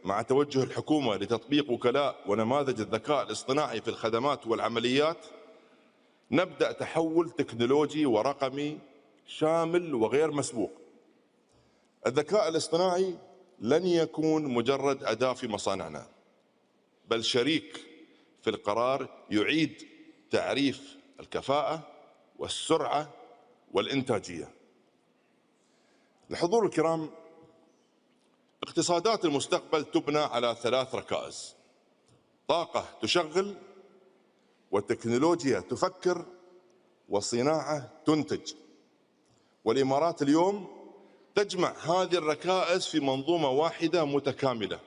مع توجه الحكومة لتطبيق وكلاء ونماذج الذكاء الاصطناعي في الخدمات والعمليات، نبدأ تحول تكنولوجي ورقمي شامل وغير مسبوق. الذكاء الاصطناعي لن يكون مجرد أداة في مصانعنا، بل شريك في القرار يعيد تعريف الكفاءة والسرعة والإنتاجية. الحضور الكرام، اقتصادات المستقبل تبنى على 3 ركائز: طاقة تشغل، وتكنولوجيا تفكر، وصناعة تنتج. والإمارات اليوم تجمع هذه الركائز في منظومة واحدة متكاملة،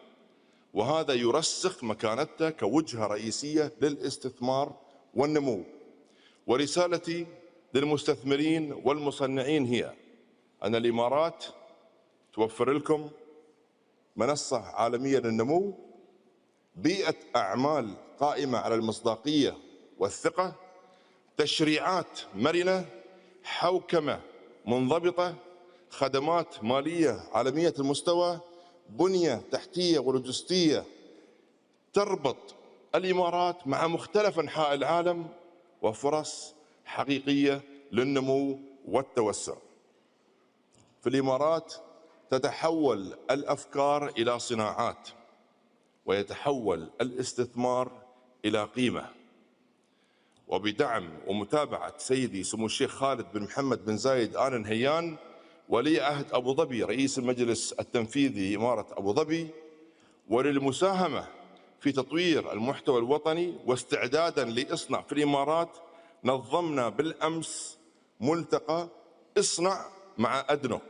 وهذا يرسخ مكانتها كوجهة رئيسية للاستثمار والنمو. ورسالتي للمستثمرين والمصنعين هي أن الإمارات توفر لكم منصة عالمية للنمو، بيئة أعمال قائمة على المصداقية والثقة، تشريعات مرنة، حوكمة منضبطة، خدمات مالية عالمية المستوى، بنية تحتية ولوجستية تربط الإمارات مع مختلف أنحاء العالم، وفرص حقيقية للنمو والتوسع. في الإمارات تتحول الأفكار إلى صناعات، ويتحول الاستثمار إلى قيمة. وبدعم ومتابعة سيدي سمو الشيخ خالد بن محمد بن زايد آل نهيان ولي عهد أبو ظبي رئيس المجلس التنفيذي لإمارة أبو ظبي، وللمساهمة في تطوير المحتوى الوطني واستعدادا لإصنع في الإمارات، نظمنا بالأمس ملتقى اصنع مع أدنوك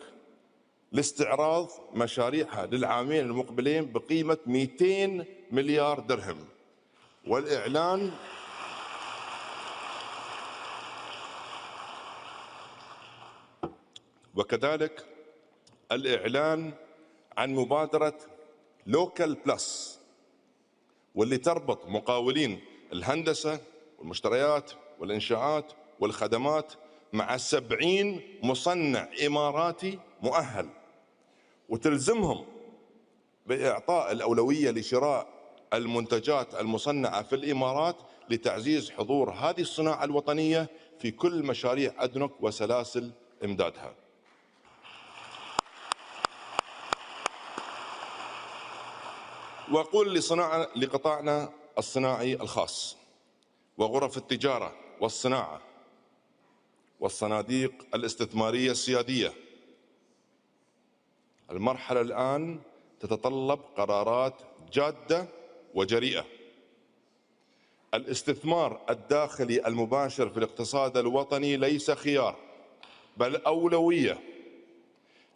لاستعراض مشاريعها للعامين المقبلين بقيمة 200 مليار درهم، والإعلان وكذلك الإعلان عن مبادرة لوكال بلس، واللي تربط مقاولين الهندسة والمشتريات والإنشاءات والخدمات مع 70 مصنع إماراتي مؤهل، وتلزمهم بإعطاء الأولوية لشراء المنتجات المصنعة في الإمارات لتعزيز حضور هذه الصناعة الوطنية في كل مشاريع أدنوك وسلاسل إمدادها. وأقول لقطاعنا الصناعي الخاص وغرف التجارة والصناعة والصناديق الاستثمارية السيادية، المرحلة الآن تتطلب قرارات جادة وجريئة. الاستثمار الداخلي المباشر في الاقتصاد الوطني ليس خيار، بل أولوية،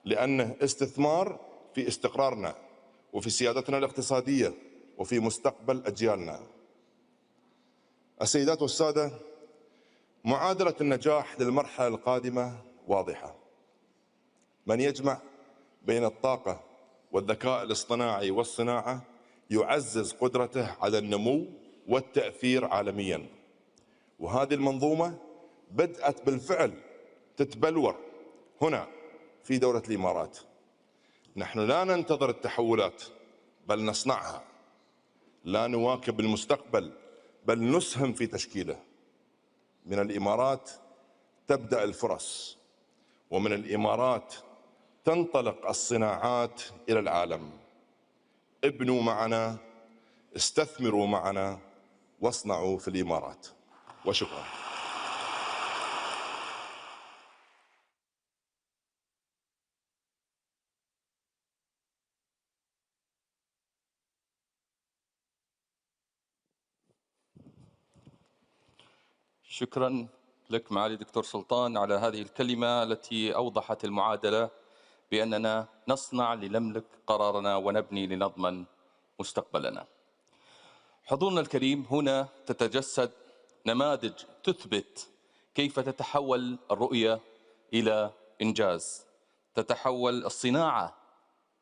لأنه استثمار في استقرارنا وفي سيادتنا الاقتصادية وفي مستقبل أجيالنا. السيدات والسادة، معادلة النجاح للمرحلة القادمة واضحة: من يجمع بين الطاقة والذكاء الاصطناعي والصناعة يعزز قدرته على النمو والتأثير عالمياً. وهذه المنظومة بدأت بالفعل تتبلور هنا في دولة الإمارات. نحن لا ننتظر التحولات بل نصنعها، لا نواكب المستقبل بل نسهم في تشكيله. من الإمارات تبدأ الفرص، ومن الإمارات تنطلق الصناعات إلى العالم. ابنوا معنا، استثمروا معنا، واصنعوا في الإمارات. وشكرا. شكرا لك معالي دكتور سلطان على هذه الكلمة التي أوضحت المعادلة بأننا نصنع لنملك قرارنا ونبني لنضمن مستقبلنا. حضورنا الكريم، هنا تتجسد نماذج تثبت كيف تتحول الرؤية إلى إنجاز، تتحول الصناعة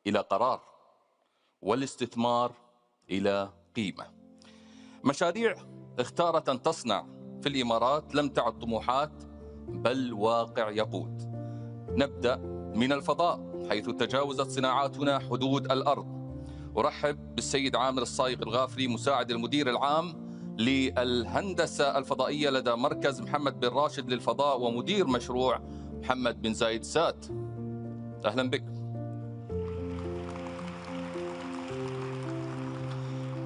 إلى قرار، والاستثمار إلى قيمة. مشاريع اختارت أن تصنع في الإمارات لم تعد طموحات بل واقع يقود. نبدأ من الفضاء، حيث تجاوزت صناعاتنا حدود الأرض أرحب بالسيد عامر الصايغ الغافري مساعد المدير العام للهندسة الفضائية لدى مركز محمد بن راشد للفضاء ومدير مشروع محمد بن زايد سات. أهلا بك.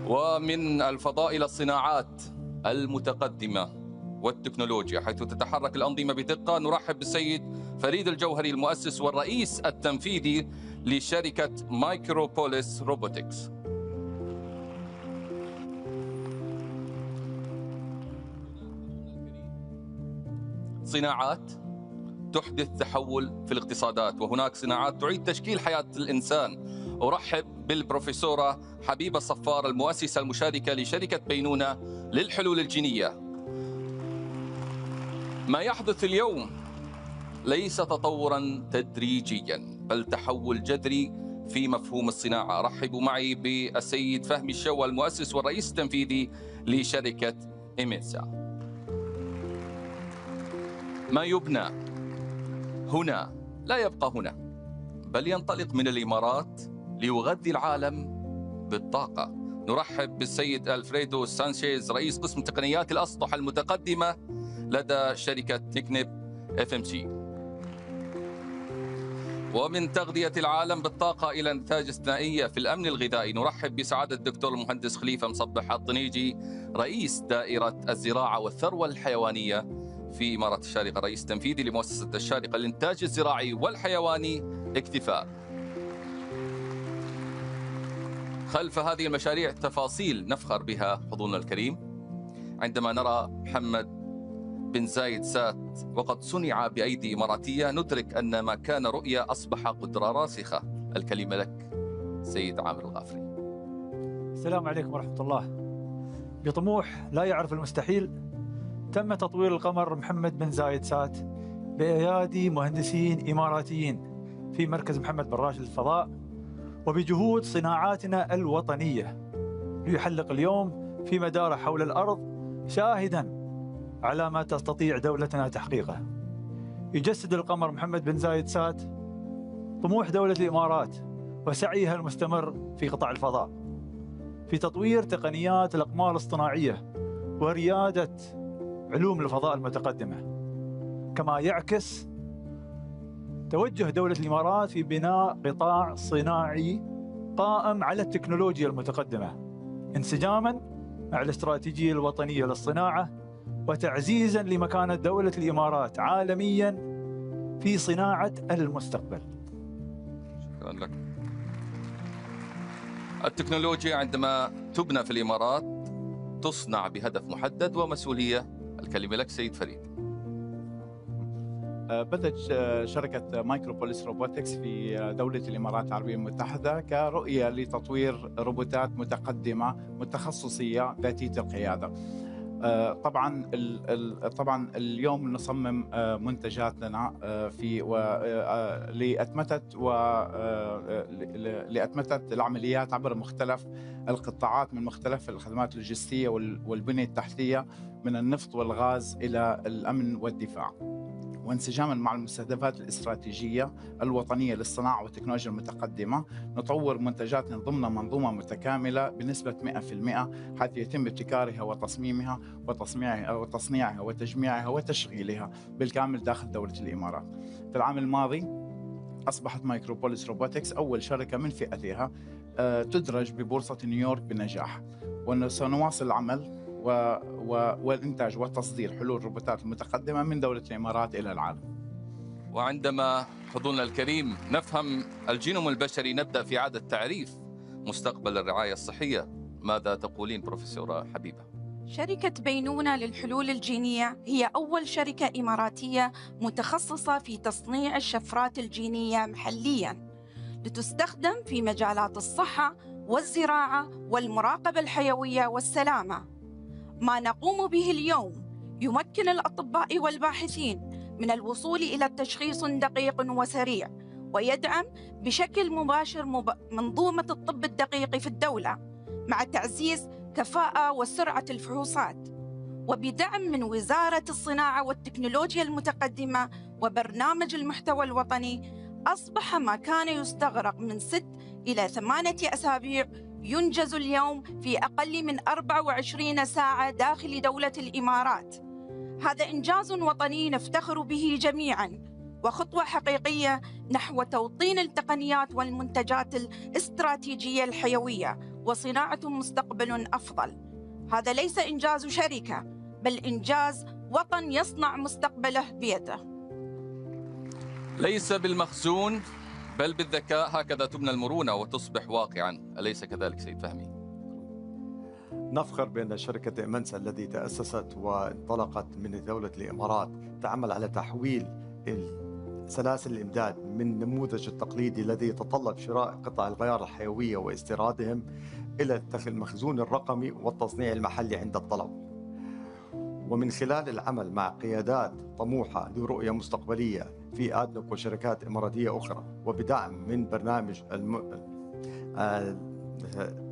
ومن الفضاء إلى الصناعات المتقدمة والتكنولوجيا حيث تتحرك الأنظمة بدقة، نرحب بالسيد فريد الجوهري المؤسس والرئيس التنفيذي لشركة مايكروبوليس روبوتكس. صناعات تحدث تحول في الاقتصادات، وهناك صناعات تعيد تشكيل حياة الإنسان. أرحب بالبروفيسورة حبيبة صفار المؤسسة المشاركة لشركة بينونة للحلول الجينية. ما يحدث اليوم ليس تطورا تدريجيا بل تحول جذري في مفهوم الصناعة. رحبوا معي بالسيد فهمي الشوى المؤسس والرئيس التنفيذي لشركة إيميسا. ما يبنى هنا لا يبقى هنا بل ينطلق من الإمارات ليغذي العالم بالطاقة. نرحب بالسيد ألفريدو سانشيز رئيس قسم تقنيات الأسطح المتقدمة لدى شركة تكنيب FMC. ومن تغذية العالم بالطاقة إلى نتائج استثنائية في الأمن الغذائي، نرحب بسعادة الدكتور المهندس خليفة مصبح الطنيجي رئيس دائرة الزراعة والثروة الحيوانية في إمارة الشارقة، رئيس تنفيذي لمؤسسة الشارقة للإنتاج الزراعي والحيواني اكتفاء. خلف هذه المشاريع تفاصيل نفخر بها حضورنا الكريم عندما نرى محمد بن زايد سات وقد صنع بأيدي إماراتية، ندرك أن ما كان رؤية أصبح قدرة راسخة. الكلمة لك سيد عامر الغافري. السلام عليكم ورحمة الله. بطموح لا يعرف المستحيل تم تطوير القمر محمد بن زايد سات بأيادي مهندسين إماراتيين في مركز محمد بن راشد للفضاء، وبجهود صناعاتنا الوطنية ليحلق اليوم في مداره حول الأرض شاهداً على ما تستطيع دولتنا تحقيقه. يجسد القمر محمد بن زايد سات طموح دولة الإمارات وسعيها المستمر في قطاع الفضاء في تطوير تقنيات الأقمار الاصطناعية وريادة علوم الفضاء المتقدمة، كما يعكس توجه دولة الإمارات في بناء قطاع صناعي قائم على التكنولوجيا المتقدمة انسجاماً مع الاستراتيجية الوطنية للصناعة وتعزيزاً لمكانة دولة الإمارات عالمياً في صناعة المستقبل. شكراً لك. التكنولوجيا عندما تبنى في الإمارات تصنع بهدف محدد ومسؤولية. الكلمة لك سيد فريد. بدأت شركة مايكروبوليس روبوتكس في دولة الإمارات العربية المتحدة كرؤية لتطوير روبوتات متقدمة متخصصية ذاتية القيادة. طبعا اليوم نصمم منتجات لنا في لأتمتة العمليات عبر مختلف القطاعات من مختلف الخدمات اللوجستية والبنية التحتية من النفط والغاز إلى الأمن والدفاع، وانسجاما مع المستهدفات الاستراتيجية الوطنية للصناعة والتكنولوجيا المتقدمة. نطور منتجاتنا ضمن منظومة متكاملة بنسبة 100% حيث يتم ابتكارها وتصميمها وتصنيعها وتجميعها وتشغيلها بالكامل داخل دولة الإمارات. في العام الماضي أصبحت مايكروبوليس روبوتكس أول شركة من فئتها تدرج ببورصة نيويورك بنجاح، وسنواصل العمل والإنتاج وتصدير حلول روبوتات المتقدمة من دولة الإمارات إلى العالم. وعندما حضورنا الكريم نفهم الجينوم البشري نبدأ في إعادة تعريف مستقبل الرعاية الصحية. ماذا تقولين بروفيسورة حبيبة؟ شركة بينونة للحلول الجينية هي أول شركة إماراتية متخصصة في تصنيع الشفرات الجينية محلياً لتستخدم في مجالات الصحة والزراعة والمراقبة الحيوية والسلامة. ما نقوم به اليوم يمكن الأطباء والباحثين من الوصول إلى تشخيص دقيق وسريع، ويدعم بشكل مباشر منظومة الطب الدقيق في الدولة مع تعزيز كفاءة وسرعة الفحوصات. وبدعم من وزارة الصناعة والتكنولوجيا المتقدمة وبرنامج المحتوى الوطني، أصبح ما كان يستغرق من 6 إلى 8 أسابيع ينجز اليوم في أقل من 24 ساعة داخل دولة الإمارات. هذا إنجاز وطني نفتخر به جميعاً، وخطوة حقيقية نحو توطين التقنيات والمنتجات الاستراتيجية الحيوية وصناعة مستقبل أفضل. هذا ليس إنجاز شركة، بل إنجاز وطن يصنع مستقبله بيده. ليس بالمخزون بل بالذكاء، هكذا تبنى المرونة وتصبح واقعاً، أليس كذلك سيد فهمي؟ نفخر بأن شركة إمنسا التي تأسست وانطلقت من دولة الإمارات تعمل على تحويل سلاسل الإمداد من النموذج التقليدي الذي يتطلب شراء قطع الغيار الحيوية واستيرادهم إلى المخزون الرقمي والتصنيع المحلي عند الطلب. ومن خلال العمل مع قيادات طموحة ذو رؤية مستقبلية في آدنوك وشركات إماراتية أخرى، وبدعم من برنامج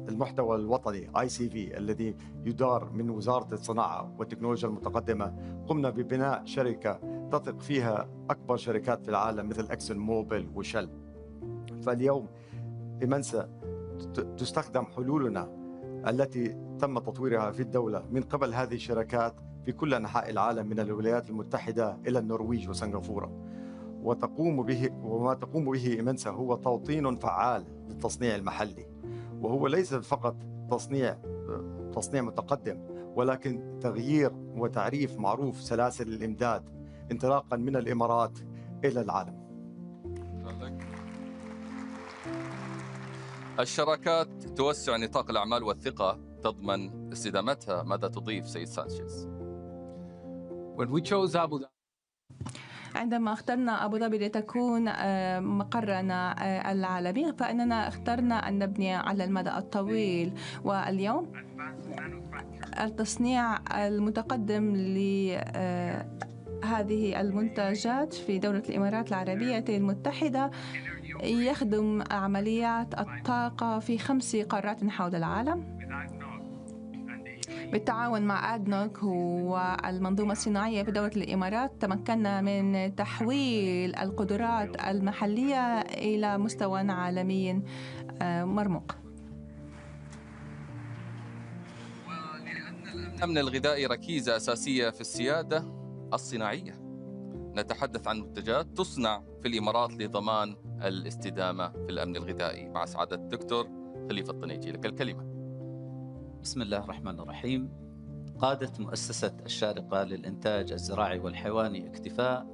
المحتوى الوطني ICV الذي يدار من وزارة الصناعة والتكنولوجيا المتقدمة، قمنا ببناء شركة تثق فيها أكبر شركات في العالم مثل أكسون موبيل وشل. فاليوم إمنسا تستخدم حلولنا التي تم تطويرها في الدولة من قبل هذه الشركات في كل أنحاء العالم، من الولايات المتحدة إلى النرويج وسنغافورة. وما تقوم به إمنسا هو توطين فعال للتصنيع المحلي، وهو ليس فقط تصنيع متقدم، ولكن تغيير وتعريف معروف سلاسل الإمداد انطلاقا من الإمارات إلى العالم. الشراكات توسع نطاق الأعمال والثقة تضمن استدامتها. ماذا تضيف سيد سانشيز؟ عندما اخترنا أبو ظبي لتكون مقرنا العالمي، فإننا اخترنا أن نبني على المدى الطويل. واليوم التصنيع المتقدم لهذه المنتجات في دولة الإمارات العربية المتحدة يخدم عمليات الطاقة في 5 قارات حول العالم. بالتعاون مع آدنوك والمنظومة الصناعية في دولة الإمارات تمكنا من تحويل القدرات المحلية إلى مستوى عالمي مرموق. ولأن الأمن الغذائي ركيزة أساسية في السيادة الصناعية، نتحدث عن منتجات تصنع في الإمارات لضمان الاستدامة في الأمن الغذائي. مع سعادة الدكتور خليفة الطنيجي، لك الكلمة. بسم الله الرحمن الرحيم. قادت مؤسسة الشارقة للإنتاج الزراعي والحيواني اكتفاء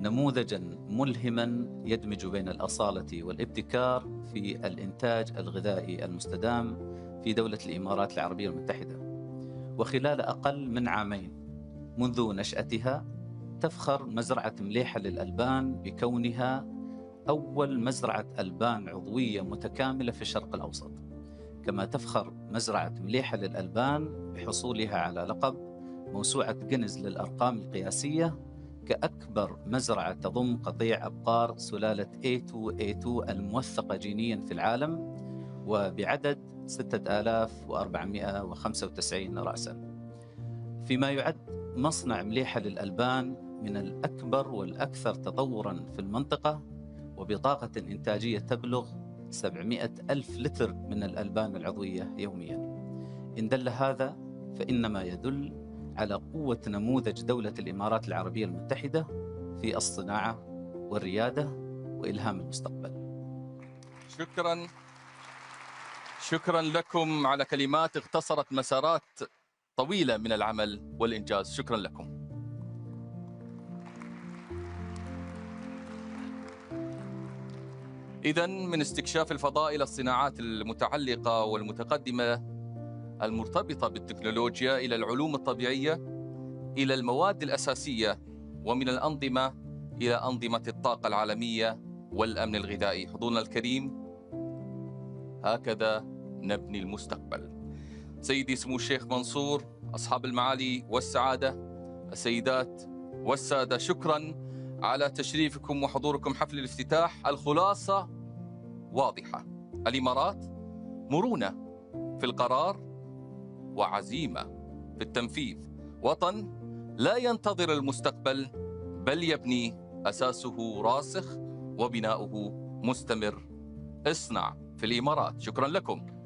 نموذجاً ملهماً يدمج بين الأصالة والابتكار في الإنتاج الغذائي المستدام في دولة الإمارات العربية المتحدة. وخلال أقل من 2 عام منذ نشأتها، تفخر مزرعة مليحة للألبان بكونها أول مزرعة ألبان عضوية متكاملة في الشرق الأوسط. كما تفخر مزرعة مليحة للألبان بحصولها على لقب موسوعة جينيز للأرقام القياسية كأكبر مزرعة تضم قطيع أبقار سلالة A2 الموثقة جينيا في العالم، وبعدد 6495 رأسا، فيما يعد مصنع مليحة للألبان من الأكبر والأكثر تطورا في المنطقة، وبطاقة إنتاجية تبلغ 700,000 لتر من الألبان العضوية يوميا. إن دل هذا فإنما يدل على قوة نموذج دولة الإمارات العربية المتحدة في الصناعة والريادة وإلهام المستقبل. شكرا لكم على كلمات اختصرت مسارات طويلة من العمل والإنجاز. شكرا لكم. إذن من استكشاف الفضاء إلى الصناعات المتعلقة والمتقدمة المرتبطة بالتكنولوجيا، إلى العلوم الطبيعية، إلى المواد الأساسية، ومن الأنظمة إلى أنظمة الطاقة العالمية والأمن الغذائي. حضورنا الكريم، هكذا نبني المستقبل. سيدي سمو الشيخ منصور، أصحاب المعالي والسعادة، السيدات والسادة، شكرا على تشريفكم وحضوركم حفل الافتتاح. الخلاصة واضحة: الإمارات مرونة في القرار وعزيمة في التنفيذ، وطن لا ينتظر المستقبل بل يبني، أساسه راسخ وبناؤه مستمر. اصنع في الإمارات. شكرا لكم.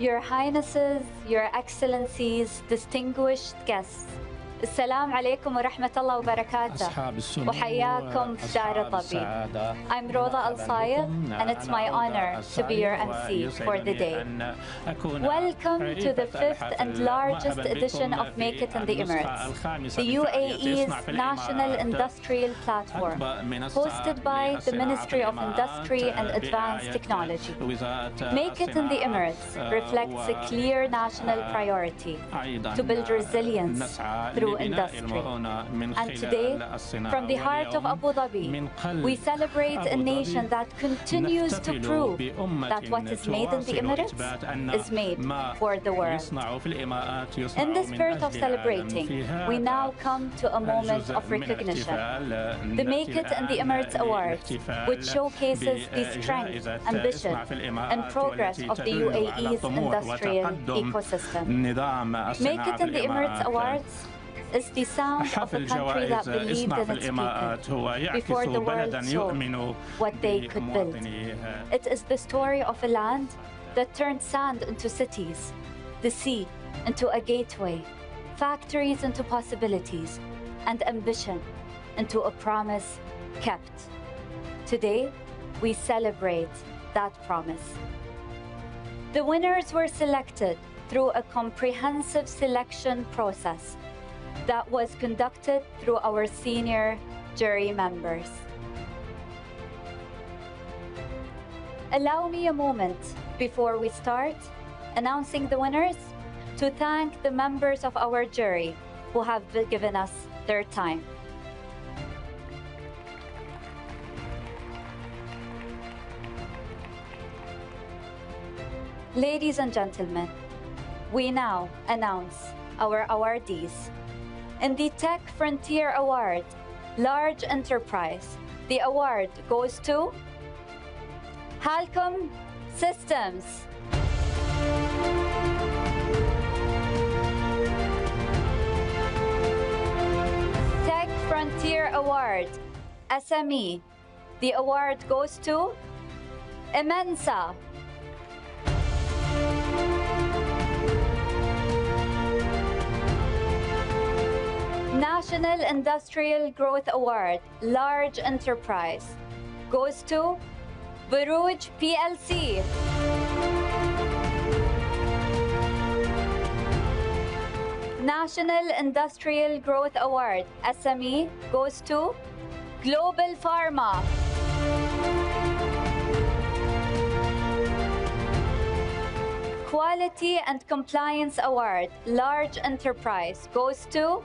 Your Highnesses, Your Excellencies, distinguished guests. السلام عليكم ورحمة الله وبركاته. وحياكم في دار ظبي. I'm Roda Al-Sayed and it's my honor to be your MC for the day. Welcome to the 5th and largest edition of Make It in the Emirates, the UAE's national industrial platform, hosted by the Ministry of Industry and Advanced Technology. Make It in the Emirates reflects a clear national priority to build resilience through industry. And today, from the heart of Abu Dhabi, we celebrate a nation that continues to prove that what is made in the Emirates is made for the world. In the spirit of celebrating, we now come to a moment of recognition. The Make It in the Emirates Award, which showcases the strength, ambition, and progress of the UAE's industrial ecosystem. Make It in the Emirates Awards is the sound of a country that believed in its people before the world saw what they could build. It is the story of a land that turned sand into cities, the sea into a gateway, factories into possibilities, and ambition into a promise kept. Today, we celebrate that promise. The winners were selected through a comprehensive selection process that was conducted through our senior jury members. Allow me a moment before we start announcing the winners to thank the members of our jury who have given us their time. Ladies and gentlemen, we now announce our awardees. In the Tech Frontier Award, Large Enterprise, the award goes to Halcom Systems. Tech Frontier Award, SME, the award goes to Immensa. National Industrial Growth Award, Large Enterprise, goes to Buruj PLC. National Industrial Growth Award, SME, goes to Global Pharma. Quality and Compliance Award, Large Enterprise, goes to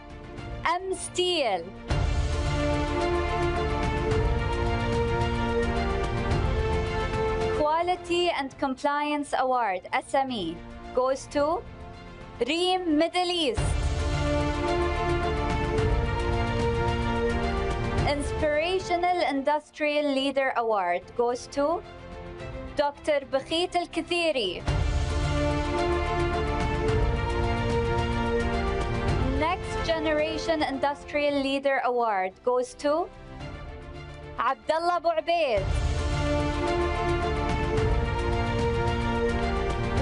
Steel. Quality and Compliance Award, SME, goes to Reem Middle East. Inspirational Industrial Leader Award goes to Dr. Bakhit Al-Kathiri. Next Generation Industrial Leader Award goes to Abdullah Abu Ubaid.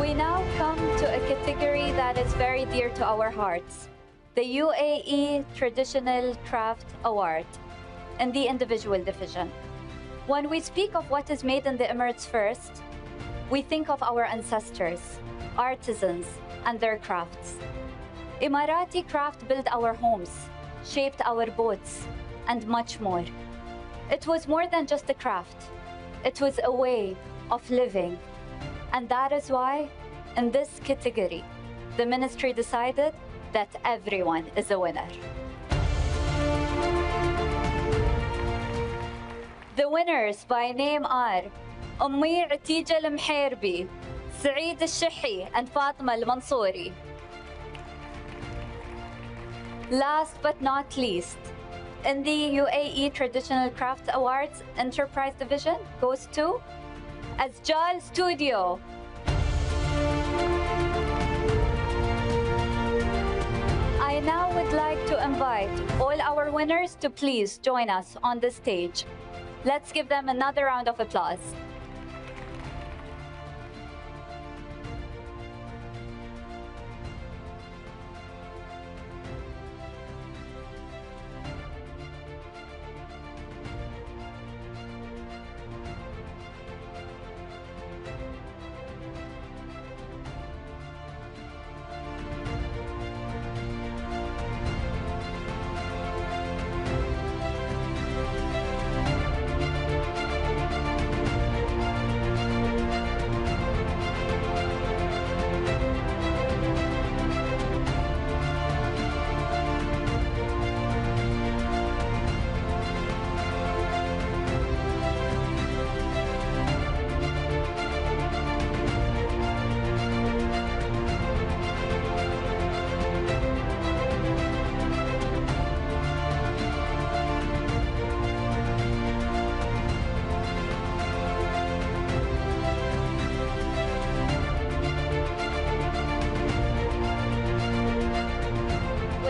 We now come to a category that is very dear to our hearts, the UAE Traditional Craft Award in the individual division. When we speak of what is made in the Emirates first, we think of our ancestors, artisans, and their crafts. Emirati craft built our homes, shaped our boats, and much more. It was more than just a craft. It was a way of living. And that is why, in this category, the ministry decided that everyone is a winner. The winners by name are Ummi Atija Al-Mhairbi, Saeed Al-Shahi, and Fatima Al-Mansouri. Last but not least, in the UAE Traditional Craft Awards Enterprise Division goes to Asjal Studio. I now would like to invite all our winners to please join us on the stage. Let's give them another round of applause.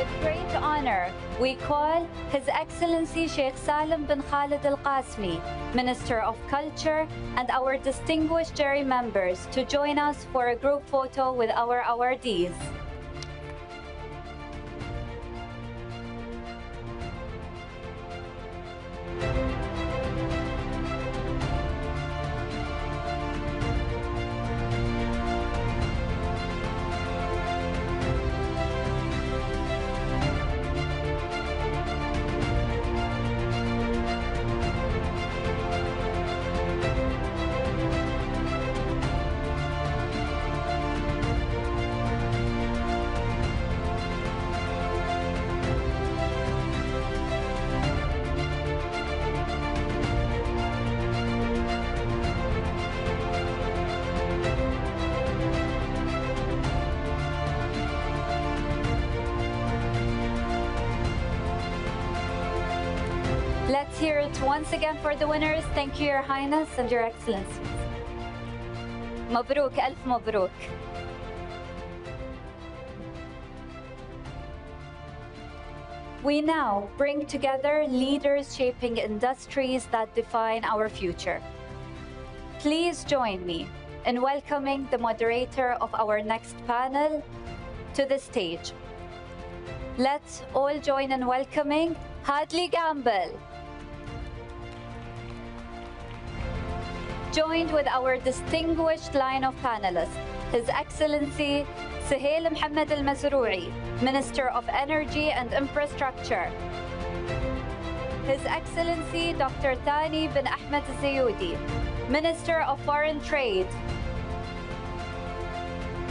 with great honor, we call His Excellency Sheikh Salim bin Khalid Al Qasmi, Minister of Culture, and our distinguished jury members to join us for a group photo with our awardees. Let's hear it once again for the winners. Thank you, Your Highness and Your Excellencies. مبروك ألف مبروك. We now bring together leaders shaping industries that define our future. Please join me in welcoming the moderator of our next panel to the stage. Let's all join in welcoming Hadley Gamble, joined with our distinguished line of panelists, His Excellency Suhail Mohammed Al Mazroui, Minister of Energy and Infrastructure, His Excellency Dr. Thani bin Ahmed Zayudi, Minister of Foreign Trade,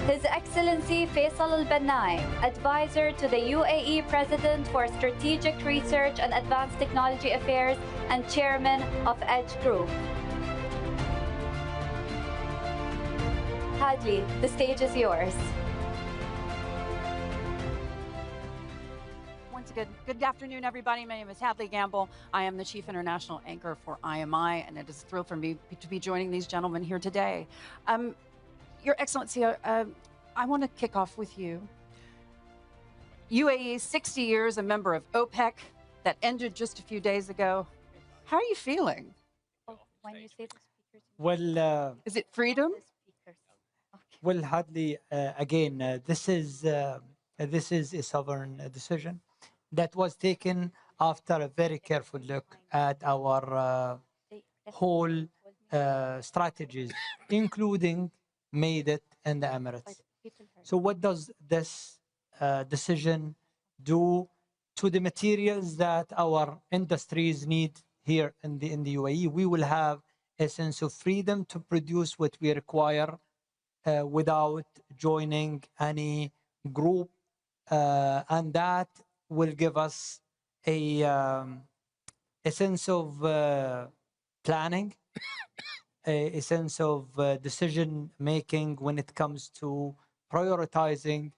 His Excellency Faisal Al Bannai, Advisor to the UAE President for Strategic Research and Advanced Technology Affairs and Chairman of Edge Group. Hadley, the stage is yours. Once again, good afternoon, everybody. My name is Hadley Gamble. I am the Chief International Anchor for IMI, and it is a thrill for me to be joining these gentlemen here today. Your Excellency, I want to kick off with you. UAE, 60 years, a member of OPEC, that ended just a few days ago. How are you feeling? When you say the speakers, Well, is it freedom? well, Hadley, again, this is a sovereign decision that was taken after a very careful look at our whole strategies, including made it in the Emirates. So what does this decision do to the materials that our industries need here in the UAE? We will have a sense of freedom to produce what we require without joining any group, and that will give us a sense of planning, a sense of decision making when it comes to prioritizing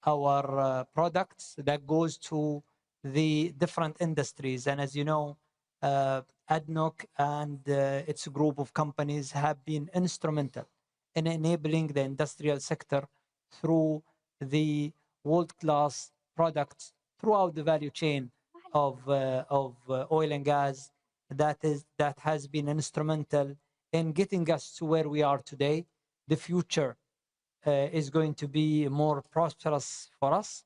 our products that goes to the different industries. And as you know, ADNOC and its group of companies have been instrumental in enabling the industrial sector through the world-class products throughout the value chain of oil and gas that has been instrumental in getting us to where we are today. The future is going to be more prosperous for us.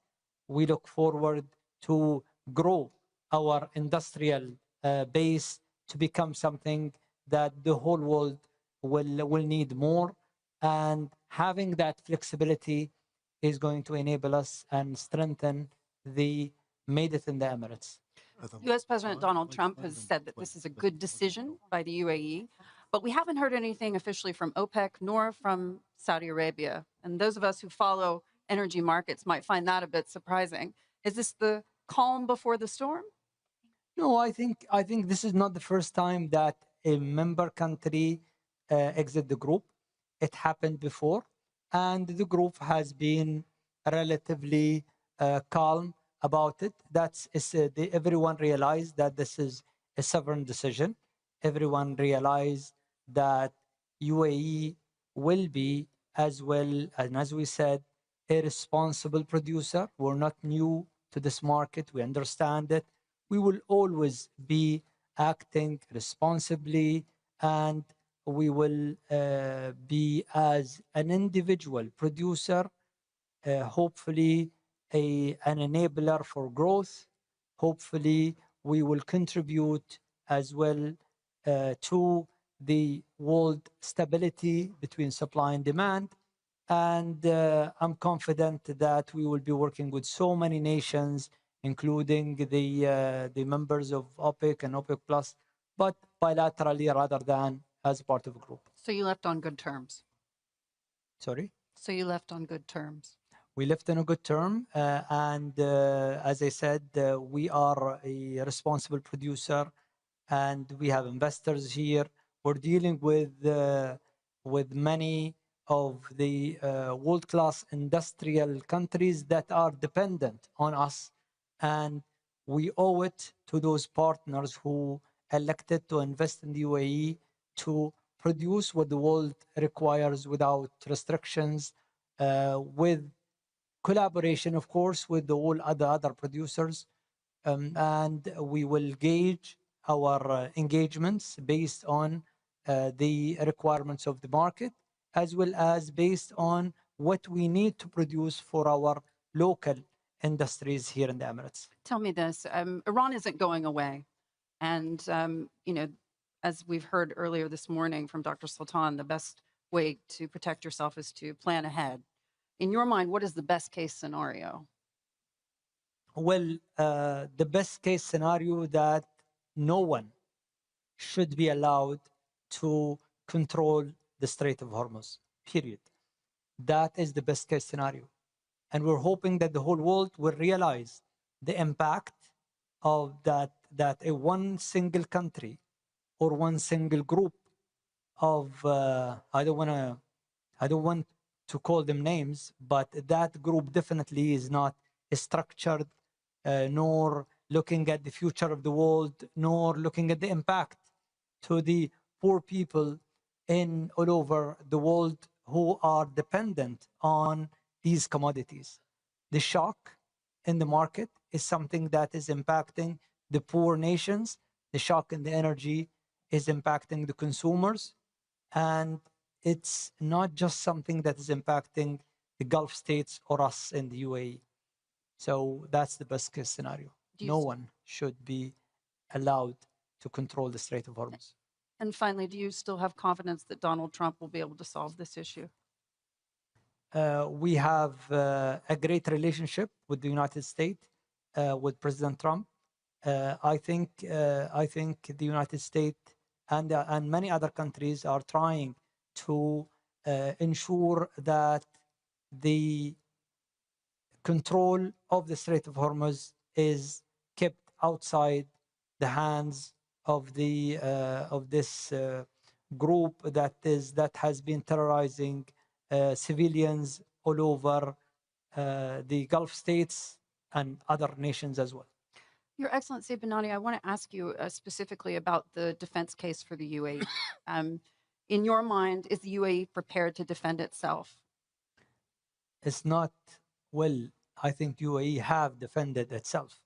We look forward to grow our industrial base to become something that the whole world will need more. And having that flexibility is going to enable us and strengthen the Made it in the Emirates. U.S. President Donald Trump has said that this is a good decision by the UAE, but we haven't heard anything officially from OPEC nor from Saudi Arabia. And those of us who follow energy markets might find that a bit surprising. Is this the calm before the storm? No, I think this is not the first time that a member country exit the group. It happened before, and the group has been relatively calm about it. Everyone realized that this is a sovereign decision. Everyone realized that UAE will be, as well, and as we said, a responsible producer. We're not new to this market. We understand it. We will always be acting responsibly, and we will be, as an individual producer, hopefully an enabler for growth. Hopefully, we will contribute as well to the world stability between supply and demand. And I'm confident that we will be working with so many nations, including the members of OPEC and OPEC Plus, but bilaterally rather than as part of a group. So you left on good terms. Sorry? So you left on good terms. We left on a good term, and as I said, we are a responsible producer, and we have investors here. We're dealing with many of the world-class industrial countries that are dependent on us, and we owe it to those partners who elected to invest in the UAE to produce what the world requires without restrictions, with collaboration, of course, with all other producers. And we will gauge our engagements based on the requirements of the market, as well as based on what we need to produce for our local industries here in the Emirates. Tell me this, Iran isn't going away. And, as we've heard earlier this morning from Dr. Sultan, the best way to protect yourself is to plan ahead. In your mind, what is the best case scenario? Well, the best case scenario that no one should be allowed to control the Strait of Hormuz, period. That is the best case scenario. And we're hoping that the whole world will realize the impact of that a one single country or one single group of, I don't want to call them names, but that group definitely is not structured, nor looking at the future of the world, nor looking at the impact to the poor people in all over the world who are dependent on these commodities. The shock in the market is something that is impacting the poor nations. The shock in the energy is impacting the consumers. And it's not just something that is impacting the Gulf states or us in the UAE. So that's the best case scenario. No one should be allowed to control the Strait of Hormuz. And finally, do you still have confidence that Donald Trump will be able to solve this issue? We have a great relationship with the United States, with President Trump. I think the United States and many other countries are trying to ensure that the control of the Strait of Hormuz is kept outside the hands of the of this group that has been terrorizing civilians all over the Gulf states and other nations as well. Your Excellency Benani, I want to ask you specifically about the defense case for the UAE. In your mind, is the UAE prepared to defend itself? It's not, well, I think UAE have defended itself.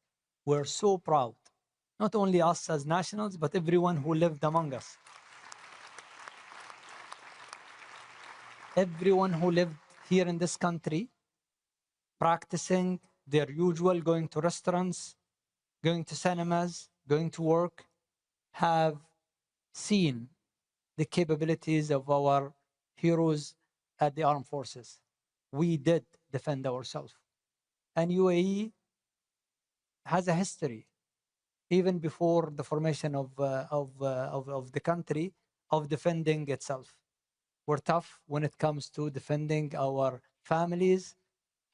We're so proud, not only us as nationals, but everyone who lived among us. Everyone who lived here in this country, practicing their usual, going to restaurants, going to cinemas, going to work, have seen the capabilities of our heroes at the armed forces. We did defend ourselves. And UAE has a history, even before the formation of the country, of defending itself. We're tough when it comes to defending our families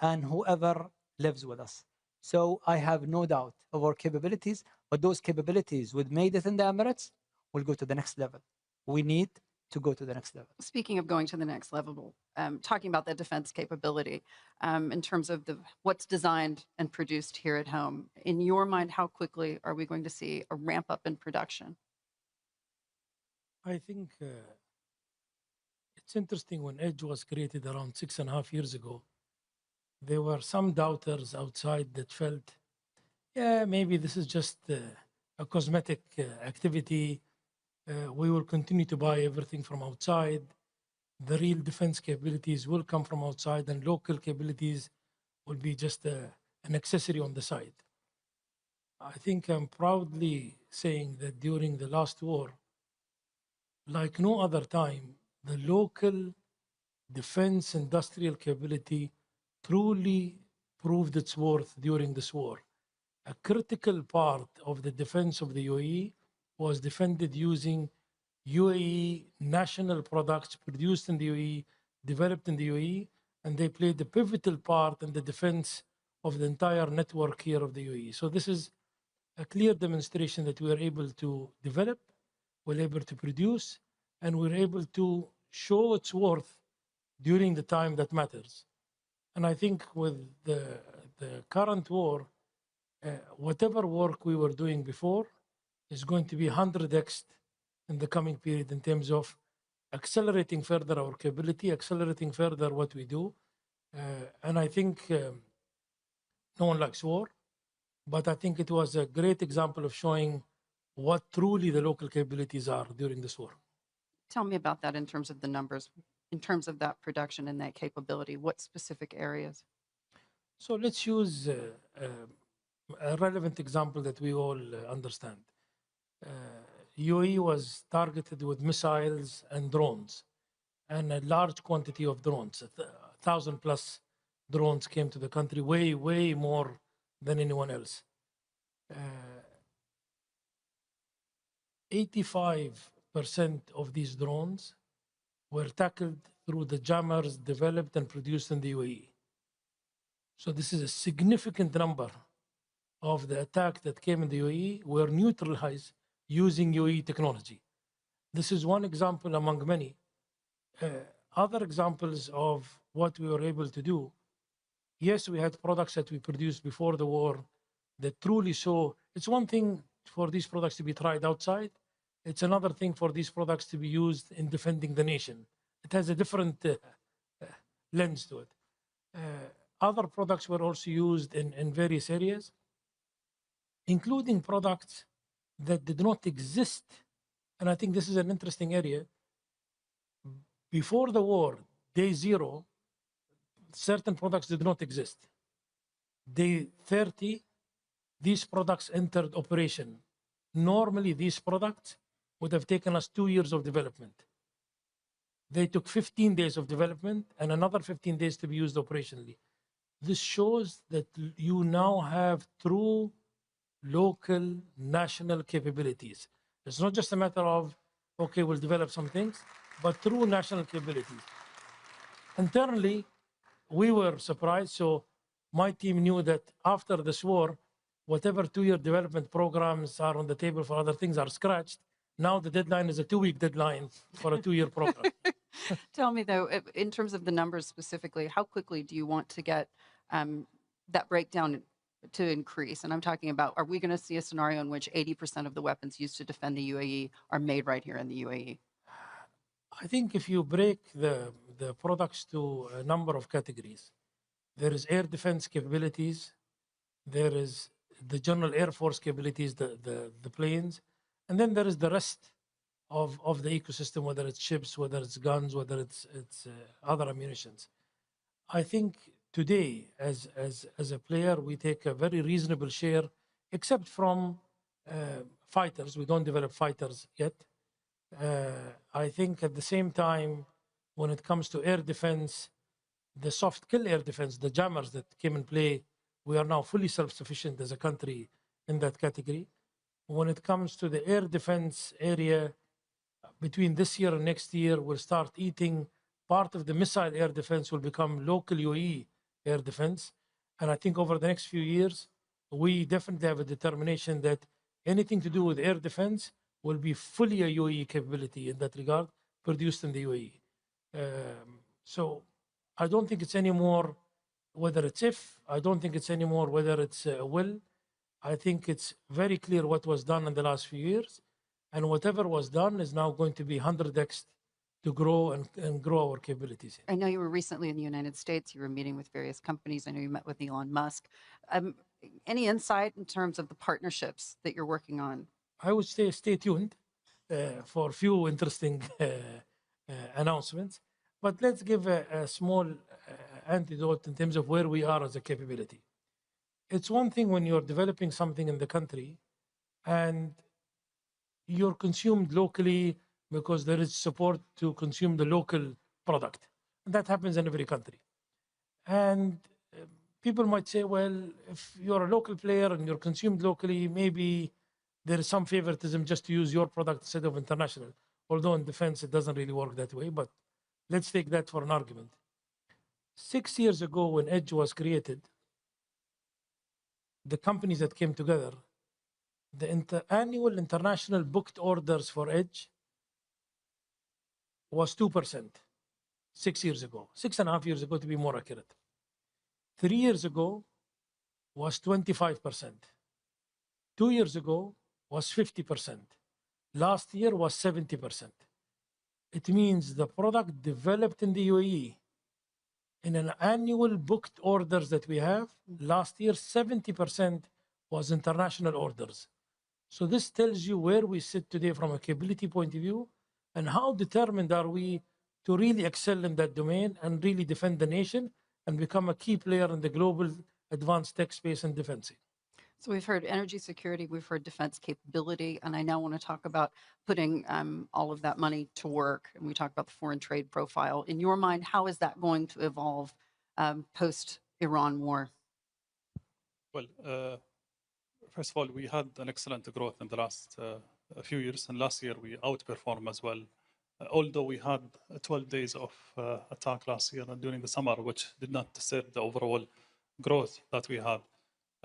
and whoever lives with us. So I have no doubt of our capabilities, but those capabilities, with Made It in the Emirates, will go to the next level. We need to go to the next level. Speaking of going to the next level, talking about that defense capability, in terms of what's designed and produced here at home, in your mind, how quickly are we going to see a ramp up in production? I think it's interesting. When EDGE was created around 6.5 years ago, there were some doubters outside that felt Yeah, maybe this is just a cosmetic activity. We will continue to buy everything from outside. The real defense capabilities will come from outside, and local capabilities will be just an accessory on the side. I think I'm proudly saying that during the last war, like no other time, the local defense industrial capability truly proved its worth during this war. A critical part of the defense of the UAE was defended using UAE national products produced in the UAE, developed in the UAE, and they played a pivotal part in the defense of the entire network here of the UAE. So this is a clear demonstration that we are able to develop, we're able to produce, and we're able to show its worth during the time that matters. And I think with the current war, whatever work we were doing before is going to be 100x in the coming period in terms of accelerating further our capability, accelerating further what we do. And I think no one likes war, but I think it was a great example of showing what truly the local capabilities are during this war. Tell me about that in terms of the numbers, in terms of that production and that capability. What specific areas? So let's use a relevant example that we all understand. UAE was targeted with missiles and drones, and a large quantity of drones. 1,000 plus drones came to the country, way more than anyone else. 85% of these drones were tackled through the jammers developed and produced in the UAE. So this is a significant number of the attack that came in the UAE were neutralized using UAE technology. This is one example among many. Other examples of what we were able to do, yes, we had products that we produced before the war that truly show, it's one thing for these products to be tried outside, it's another thing for these products to be used in defending the nation. It has a different lens to it. Other products were also used in various areas, including products that did not exist. And I think this is an interesting area. Before the war, day 0, certain products did not exist. Day 30, these products entered operation. Normally, these products would have taken us 2 years of development. They took 15 days of development and another 15 days to be used operationally. This shows that you now have true local national capabilities. It's not just a matter of, okay, we'll develop some things, but true national capabilities. Internally, we were surprised. So my team knew that after this war, whatever 2-year development programs are on the table for other things are scratched. Now the deadline is a 2-week deadline for a 2-year program. Tell me, though, in terms of the numbers specifically, how quickly do you want to get that breakdown to increase? And I'm talking about, are we going to see a scenario in which 80% of the weapons used to defend the UAE are made right here in the UAE? I think if you break the products to a number of categories, there is air defense capabilities, there is the general Air Force capabilities, the planes, and then there is the rest of the ecosystem, whether it's ships, whether it's guns, whether it's other ammunitions. I think today, as a player, we take a very reasonable share, except from fighters. We don't develop fighters yet. I think at the same time, when it comes to air defense, the soft kill air defense, the jammers that came in play, we are now fully self-sufficient as a country in that category. When it comes to the air defense area, between this year and next year, we'll start eating part of the missile air defense will become local UAE air defense. And I think over the next few years, we definitely have a determination that anything to do with air defense will be fully a UAE capability in that regard, produced in the UAE. So I don't think it's anymore whether it's if, I don't think it's anymore whether it's will. I think it's very clear what was done in the last few years, and whatever was done is now going to be 100x to grow and grow our capabilities. I know you were recently in the United States. You were meeting with various companies. I know you met with Elon Musk. any insight in terms of the partnerships that you're working on? I would say stay tuned for a few interesting announcements. But let's give a small antidote in terms of where we are as a capability. It's one thing when you're developing something in the country and you're consumed locally because there is support to consume the local product. And that happens in every country. And people might say, well, if you're a local player and you're consumed locally, maybe there is some favoritism just to use your product instead of international. Although in defense, it doesn't really work that way, but let's take that for an argument. 6 years ago, when Edge was created, the companies that came together, the annual international booked orders for Edge was 2% 6 years ago, 6.5 years ago to be more accurate. 3 years ago was 25%. 2 years ago was 50%. Last year was 70%. It means the product developed in the UAE in an annual booked orders that we have, last year 70% was international orders. So this tells you where we sit today from a capability point of view and how determined are we to really excel in that domain and really defend the nation and become a key player in the global advanced tech space and defense. So we've heard energy security, we've heard defense capability, and I now want to talk about putting all of that money to work. And we talk about the foreign trade profile. In your mind, how is that going to evolve post-Iran war? Well, first of all, we had an excellent growth in the last few years, and last year we outperformed as well. Although we had 12 days of attack last year and during the summer, which did not disturb the overall growth that we had.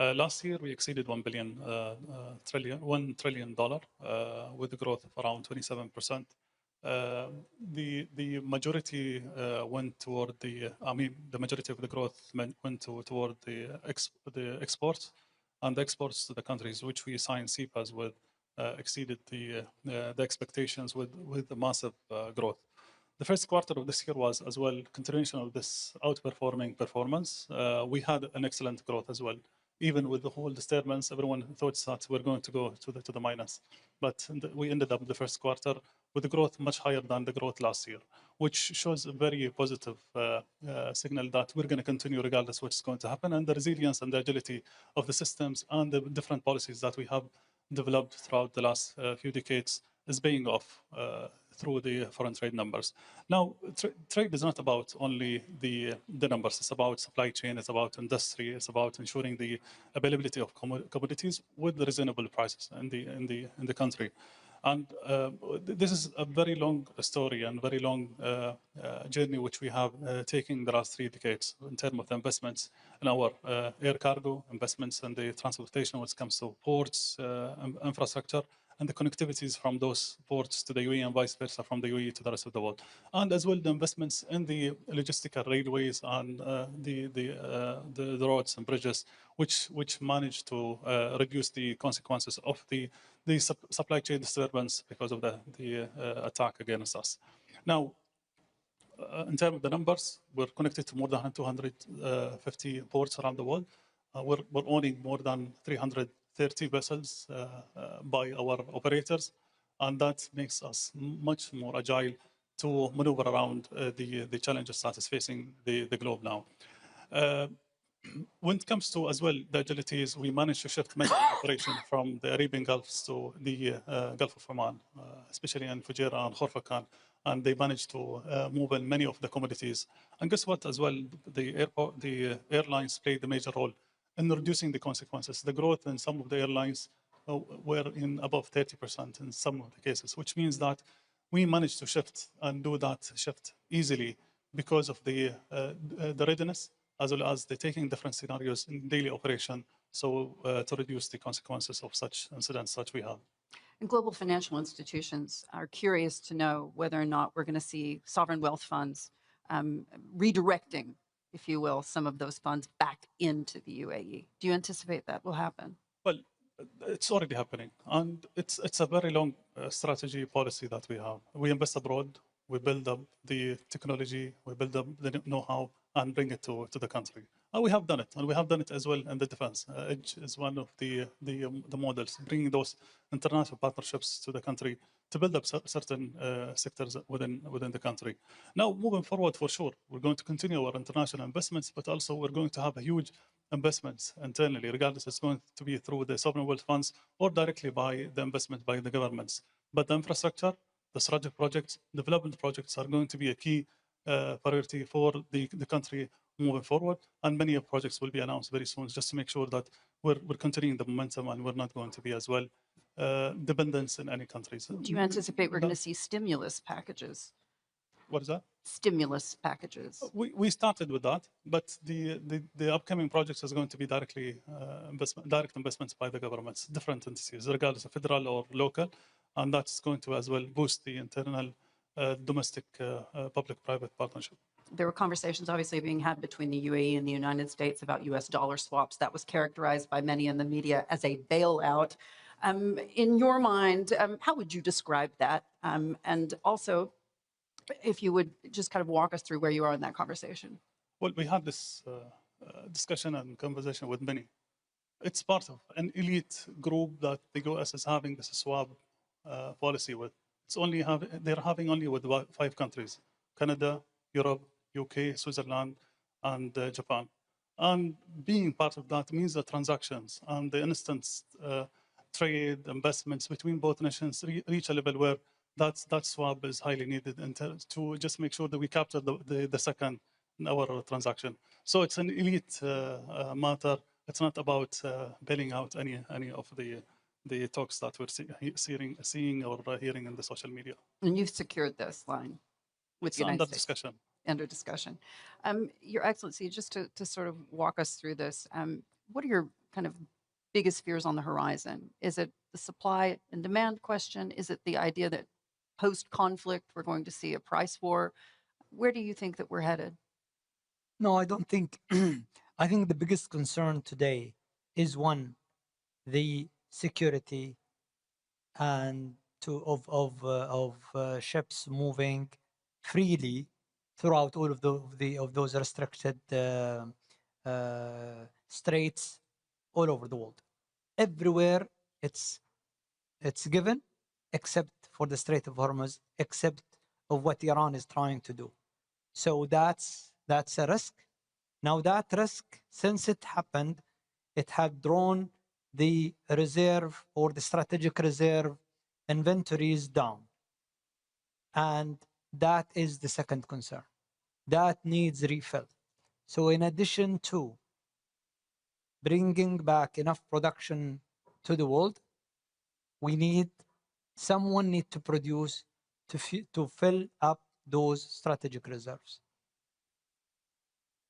Last year, we exceeded $1 trillion with a growth of around 27%. The majority went toward the majority of the growth went toward the exports, and the exports to the countries which we signed CPAs with exceeded the expectations with the massive growth. The first quarter of this year was as well continuation of this outperforming performance. We had an excellent growth as well. Even with the whole disturbance, everyone thought that we're going to go to the minus. But we ended up the first quarter with a growth much higher than the growth last year, which shows a very positive signal that we're going to continue regardless what's going to happen, and the resilience and the agility of the systems and the different policies that we have developed throughout the last few decades is paying off through the foreign trade numbers. Now, trade is not about only the numbers. It's about supply chain. It's about industry. It's about ensuring the availability of commodities with the reasonable prices in the country. And this is a very long story and very long journey which we have taken the last 3 decades in terms of the investments in our air cargo, investments in the transportation when it comes to ports, infrastructure, and the connectivities from those ports to the UAE and vice versa from the UAE to the rest of the world. And as well, the investments in the logistical railways and the roads and bridges, which managed to reduce the consequences of the supply chain disturbance because of the attack against us. Now, in terms of the numbers, we're connected to more than 250 ports around the world. We're owning more than 330 vessels by our operators, and that makes us much more agile to maneuver around the challenges that is facing the globe now. When it comes to as well the agilities, we managed to shift many operations from the Arabian Gulf to the Gulf of Oman, especially in Fujairah and Khorfakan, and they managed to move in many of the commodities. And guess what? As well, the airlines played a major role in reducing the consequences. The growth in some of the airlines were in above 30% in some of the cases, which means that we managed to shift and do that shift easily because of the readiness, as well as the taking different scenarios in daily operation, so to reduce the consequences of such incidents that we have. And global financial institutions are curious to know whether or not we're going to see sovereign wealth funds redirecting, if you will, some of those funds back into the UAE. Do you anticipate that will happen? Well, it's already happening, and it's a very long strategy policy that we have. We invest abroad, we build up the technology, we build up the know-how, and bring it to the country. We have done it, and we have done it as well in the defense. Edge is one of the models, bringing those international partnerships to the country to build up certain sectors within the country. Now, moving forward, for sure, we're going to continue our international investments, but also we're going to have a huge investments internally, regardless it's going to be through the sovereign wealth funds or directly by the investment by the governments. But the infrastructure, the strategic projects, development projects are going to be a key priority for the country moving forward, and many projects will be announced very soon, just to make sure that we're continuing the momentum and we're not going to be as well dependence in any countries. Do you anticipate we're going to see stimulus packages? What is that? Stimulus packages. We started with that, but the upcoming projects is going to be directly direct investments by the governments, different entities, regardless of federal or local, and that's going to as well boost the internal domestic public-private partnership. There were conversations obviously being had between the UAE and the United States about US dollar swaps. That was characterized by many in the media as a bailout. In your mind, how would you describe that? And also, if you would just kind of walk us through where you are in that conversation. Well, we had this discussion and conversation with many. It's part of an elite group that the US is having this swap policy with. They're having only with 5 countries: Canada, Europe, UK, Switzerland, and Japan. And being part of that means the transactions and the instant trade investments between both nations reach a level where that swap is highly needed to just make sure that we capture the second in our transaction. So it's an elite matter. It's not about bailing out any of the talks that we're seeing or hearing in the social media. And you've secured this line with the United States. Under discussion. Your Excellency, just to sort of walk us through this, what are your kind of biggest fears on the horizon? Is it the supply and demand question? Is it the idea that post-conflict we're going to see a price war? Where do you think that we're headed? No, I don't think. I think the biggest concern today is one, the security and of ships moving freely throughout all of those restricted straits all over the world. Everywhere it's given, except for the Strait of Hormuz, except of what Iran is trying to do. So that's a risk. Now that risk, since it happened, it had drawn the reserve or the strategic reserve inventories down. And that is the second concern. That needs refill. So in addition to bringing back enough production to the world, someone needs to produce to fill up those strategic reserves.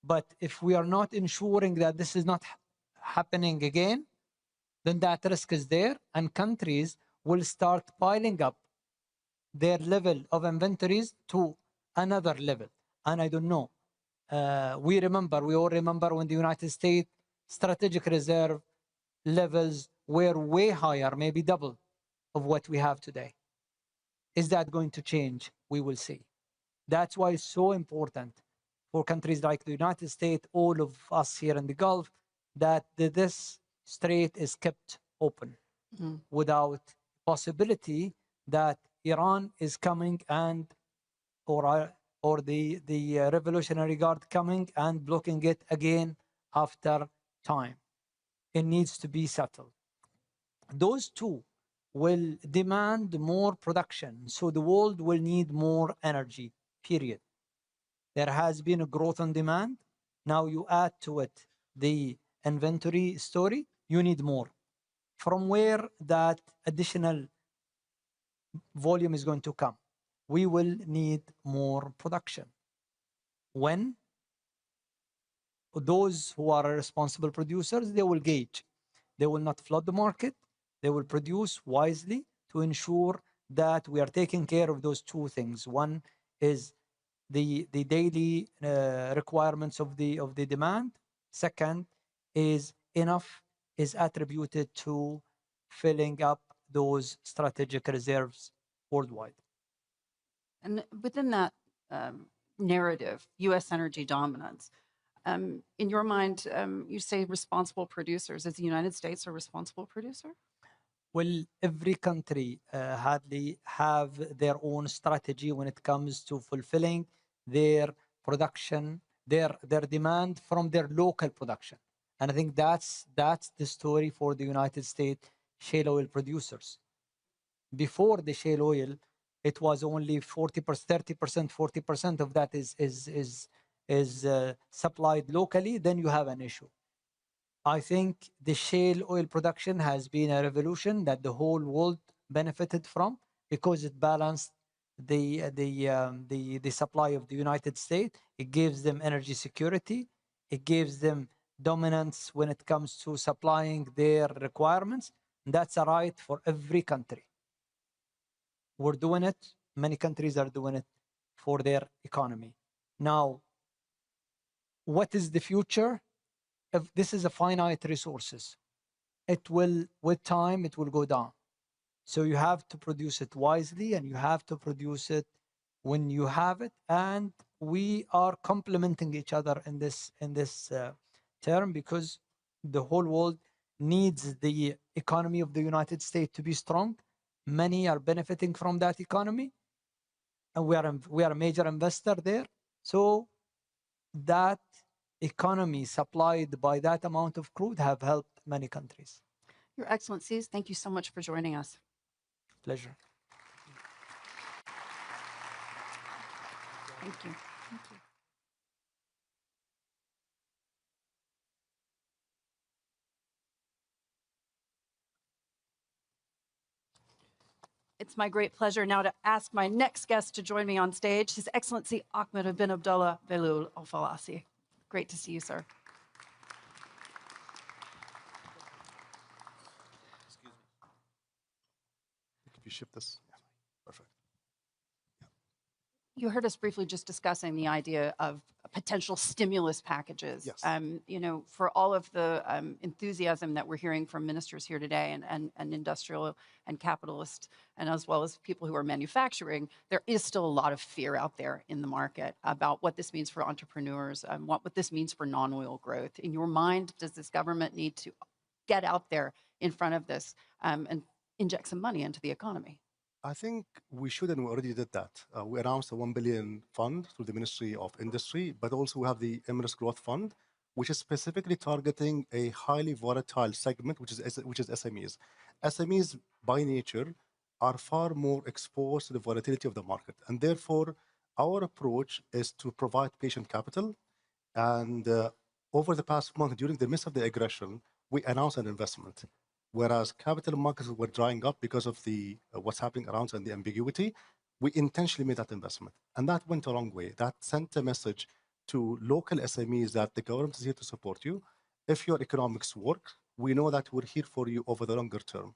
But if we are not ensuring that this is not happening again, then that risk is there, and countries will start piling up their level of inventories to another level. And I don't know. We all remember when the United States strategic reserve levels were way higher, maybe double of what we have today. Is that going to change? We will see. That's why it's so important for countries like the United States, all of us here in the Gulf, that this strait is kept open without possibility that Iran is coming or the Revolutionary Guard coming and blocking it again after time. It needs to be settled. Those two will demand more production, so the world will need more energy, period. There has been a growth on demand. Now you add to it the inventory story, you need more. From where that additional volume is going to come? We will need more production. When those who are responsible producers, they will gauge. They will not flood the market. They will produce wisely to ensure that we are taking care of those two things. One is the daily requirements of the demand. Second is enough is attributed to filling up those strategic reserves worldwide. And within that narrative, U.S. energy dominance, In your mind, you say responsible producers. Is the United States a responsible producer? Well, every country hardly have their own strategy when it comes to fulfilling their production, their demand from their local production. And I think that's the story for the United States shale oil producers. Before the shale oil, it was only 40%, 30%, 40% of that is supplied locally. Then you have an issue. I think the shale oil production has been a revolution that the whole world benefited from because it balanced the supply of the United States. It gives them energy security. It gives them dominance when it comes to supplying their requirements. And that's a right for every country. We're doing it. Many countries are doing it for their economy. Now, what is the future? If this is a finite resources, it will, with time, it will go down. So you have to produce it wisely, and you have to produce it when you have it. And we are complementing each other in this term, because the whole world needs the economy of the United States to be strong. Many are benefiting from that economy, and we are a major investor there. So that economy supplied by that amount of crude have helped many countries. Your Excellencies, thank you so much for joining us. Pleasure. Thank you. Thank you. It's my great pleasure now to ask my next guest to join me on stage, His Excellency Ahmed bin Abdullah Belul Al Falasi. Great to see you, sir. Excuse me. Could you shift this? Yeah. Perfect. You heard us briefly just discussing the idea of potential stimulus packages. Yes. You know, for all of the enthusiasm that we're hearing from ministers here today and industrial and capitalists, and as well as people who are manufacturing, there is still a lot of fear out there in the market about what this means for entrepreneurs and what this means for non-oil growth. In your mind, does this government need to get out there in front of this and inject some money into the economy? I think we should, and we already did that. We announced a 1 billion fund through the Ministry of Industry, but also we have the Emirates Growth Fund, which is specifically targeting a highly volatile segment, which is SMEs. SMEs, by nature, are far more exposed to the volatility of the market. And therefore, our approach is to provide patient capital. And over the past month, during the midst of the aggression, we announced an investment. Whereas capital markets were drying up because of the what's happening around and the ambiguity, we intentionally made that investment. And that went a long way. That sent a message to local SMEs that the government is here to support you. If your economics work, we know that we're here for you over the longer term.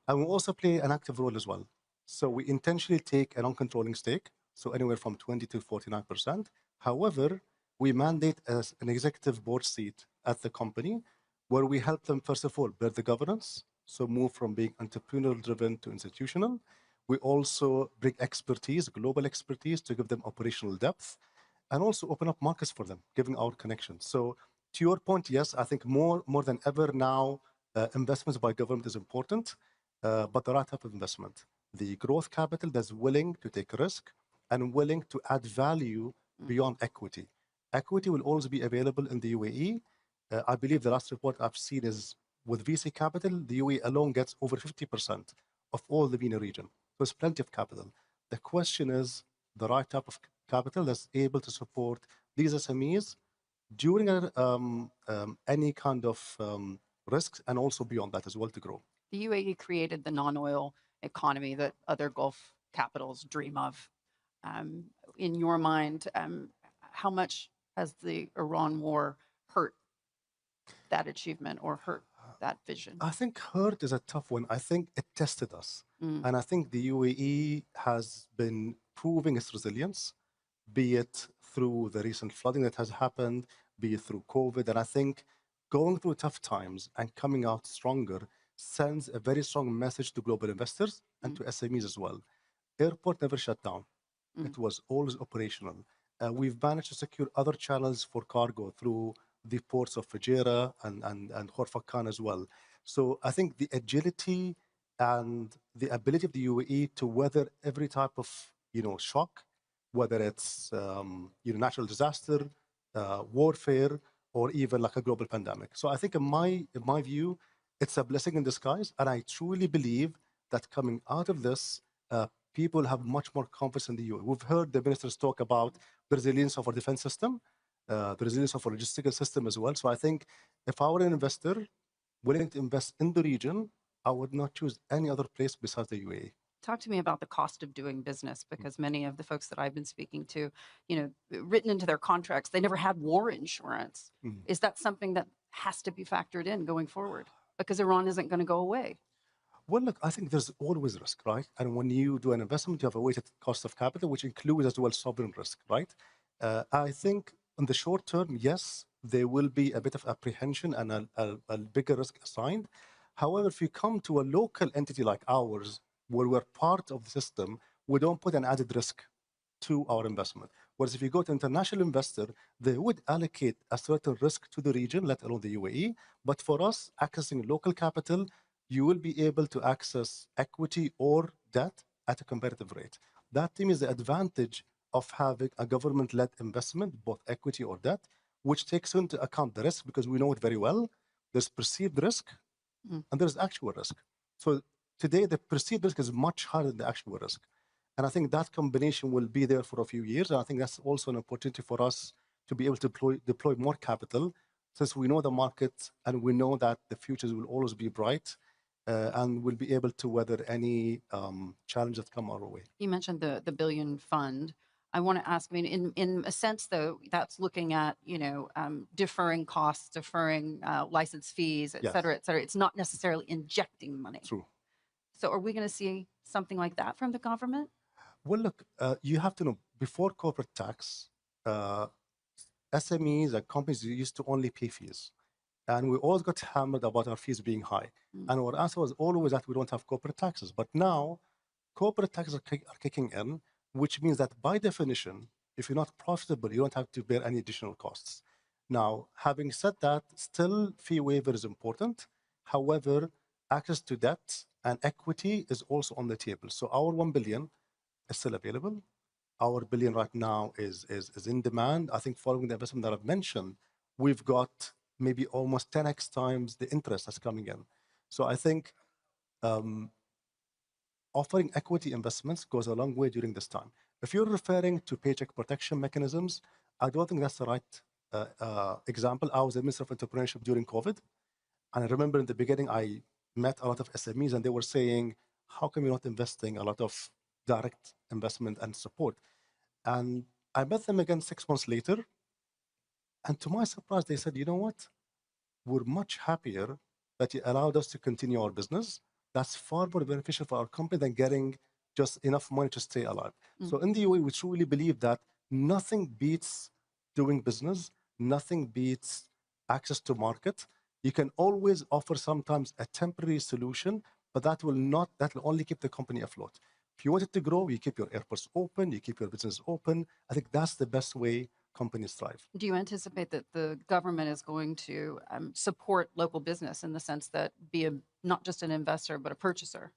And we also play an active role as well. So we intentionally take a non-controlling stake, so anywhere from 20 to 49%. However, we mandate as an executive board seat at the company, where we help them, first of all, build the governance, so move from being entrepreneurial-driven to institutional. We also bring expertise, global expertise, to give them operational depth, and also open up markets for them, giving our connections. So to your point, yes, I think more than ever now, investments by government is important, but the right type of investment. The growth capital that's willing to take risk and willing to add value beyond equity. Equity will always be available in the UAE. I believe the last report I've seen is with VC capital, the UAE alone gets over 50% of all the MENA region. So it's plenty of capital. The question is the right type of capital that's able to support these SMEs during any kind of risks, and also beyond that as well to grow. The UAE created the non-oil economy that other Gulf capitals dream of. In your mind, how much has the Iran war hurt that achievement or hurt that vision? I think hurt is a tough one. I think it tested us. And I think the UAE has been proving its resilience, be it through the recent flooding that has happened, be it through COVID. And I think going through tough times and coming out stronger sends a very strong message to global investors and to SMEs as well. Airport never shut down. It was always operational. We've managed to secure other channels for cargo through the ports of Fujairah and Khor as well. So I think the agility and the ability of the UAE to weather every type of shock, whether it's natural disaster, warfare, or even like a global pandemic. So I think in my view, it's a blessing in disguise, and I truly believe that coming out of this, people have much more confidence in the UAE. We've heard the ministers talk about the resilience of our defense system, the resilience of our logistical system as well. So I think if I were an investor willing to invest in the region, I would not choose any other place besides the UAE. Talk to me about the cost of doing business, because many of the folks that I've been speaking to, written into their contracts, they never had war insurance. Is that something that has to be factored in going forward? Because Iran isn't going to go away. Well, look, I think there's always risk, right? And when you do an investment, you have a weighted cost of capital, which includes as well sovereign risk, right? I think in the short term, yes, there will be a bit of apprehension and a bigger risk assigned. However, if you come to a local entity like ours, where we're part of the system, we don't put an added risk to our investment. Whereas if you go to international investor, they would allocate a certain risk to the region, let alone the UAE. But for us, accessing local capital, you will be able to access equity or debt at a competitive rate. That, to me, is the advantage of having a government-led investment, both equity or debt, which takes into account the risk, because we know it very well. There's perceived risk and there's actual risk. So today, the perceived risk is much higher than the actual risk. And I think that combination will be there for a few years. And I think that's also an opportunity for us to be able to deploy more capital, since we know the market and we know that the futures will always be bright, and we'll be able to weather any challenge that come our way. You mentioned the billion fund. I want to ask, I mean, in a sense, though, that's looking at, deferring costs, deferring license fees, et cetera, et cetera. It's not necessarily injecting money. True. So are we going to see something like that from the government? Well, look, you have to know, before corporate tax, SMEs and companies used to only pay fees. And we always got hammered about our fees being high. And our answer was always that we don't have corporate taxes. But now, corporate taxes are kicking in, which means that by definition, if you're not profitable, you don't have to bear any additional costs. Now, having said that, still fee waiver is important. However, access to debt and equity is also on the table. So our 1 billion is still available. Our billion right now is in demand. I think following the investment that I've mentioned, we've got maybe almost 10x times the interest that's coming in. So I think offering equity investments goes a long way during this time. If you're referring to paycheck protection mechanisms, I don't think that's the right example. I was a Minister of Entrepreneurship during COVID. And I remember in the beginning, I met a lot of SMEs and they were saying, how come you're not investing a lot of direct investment and support? And I met them again 6 months later. And to my surprise, they said, you know what? We're much happier that you allowed us to continue our business. That's far more beneficial for our company than getting just enough money to stay alive. So in the UAE, we truly believe that nothing beats doing business. Nothing beats access to market. You can always offer sometimes a temporary solution, but that will only keep the company afloat. If you want it to grow, you keep your airports open, you keep your business open. I think that's the best way companies thrive. Do you anticipate that the government is going to support local business in the sense that be not just an investor, but a purchaser?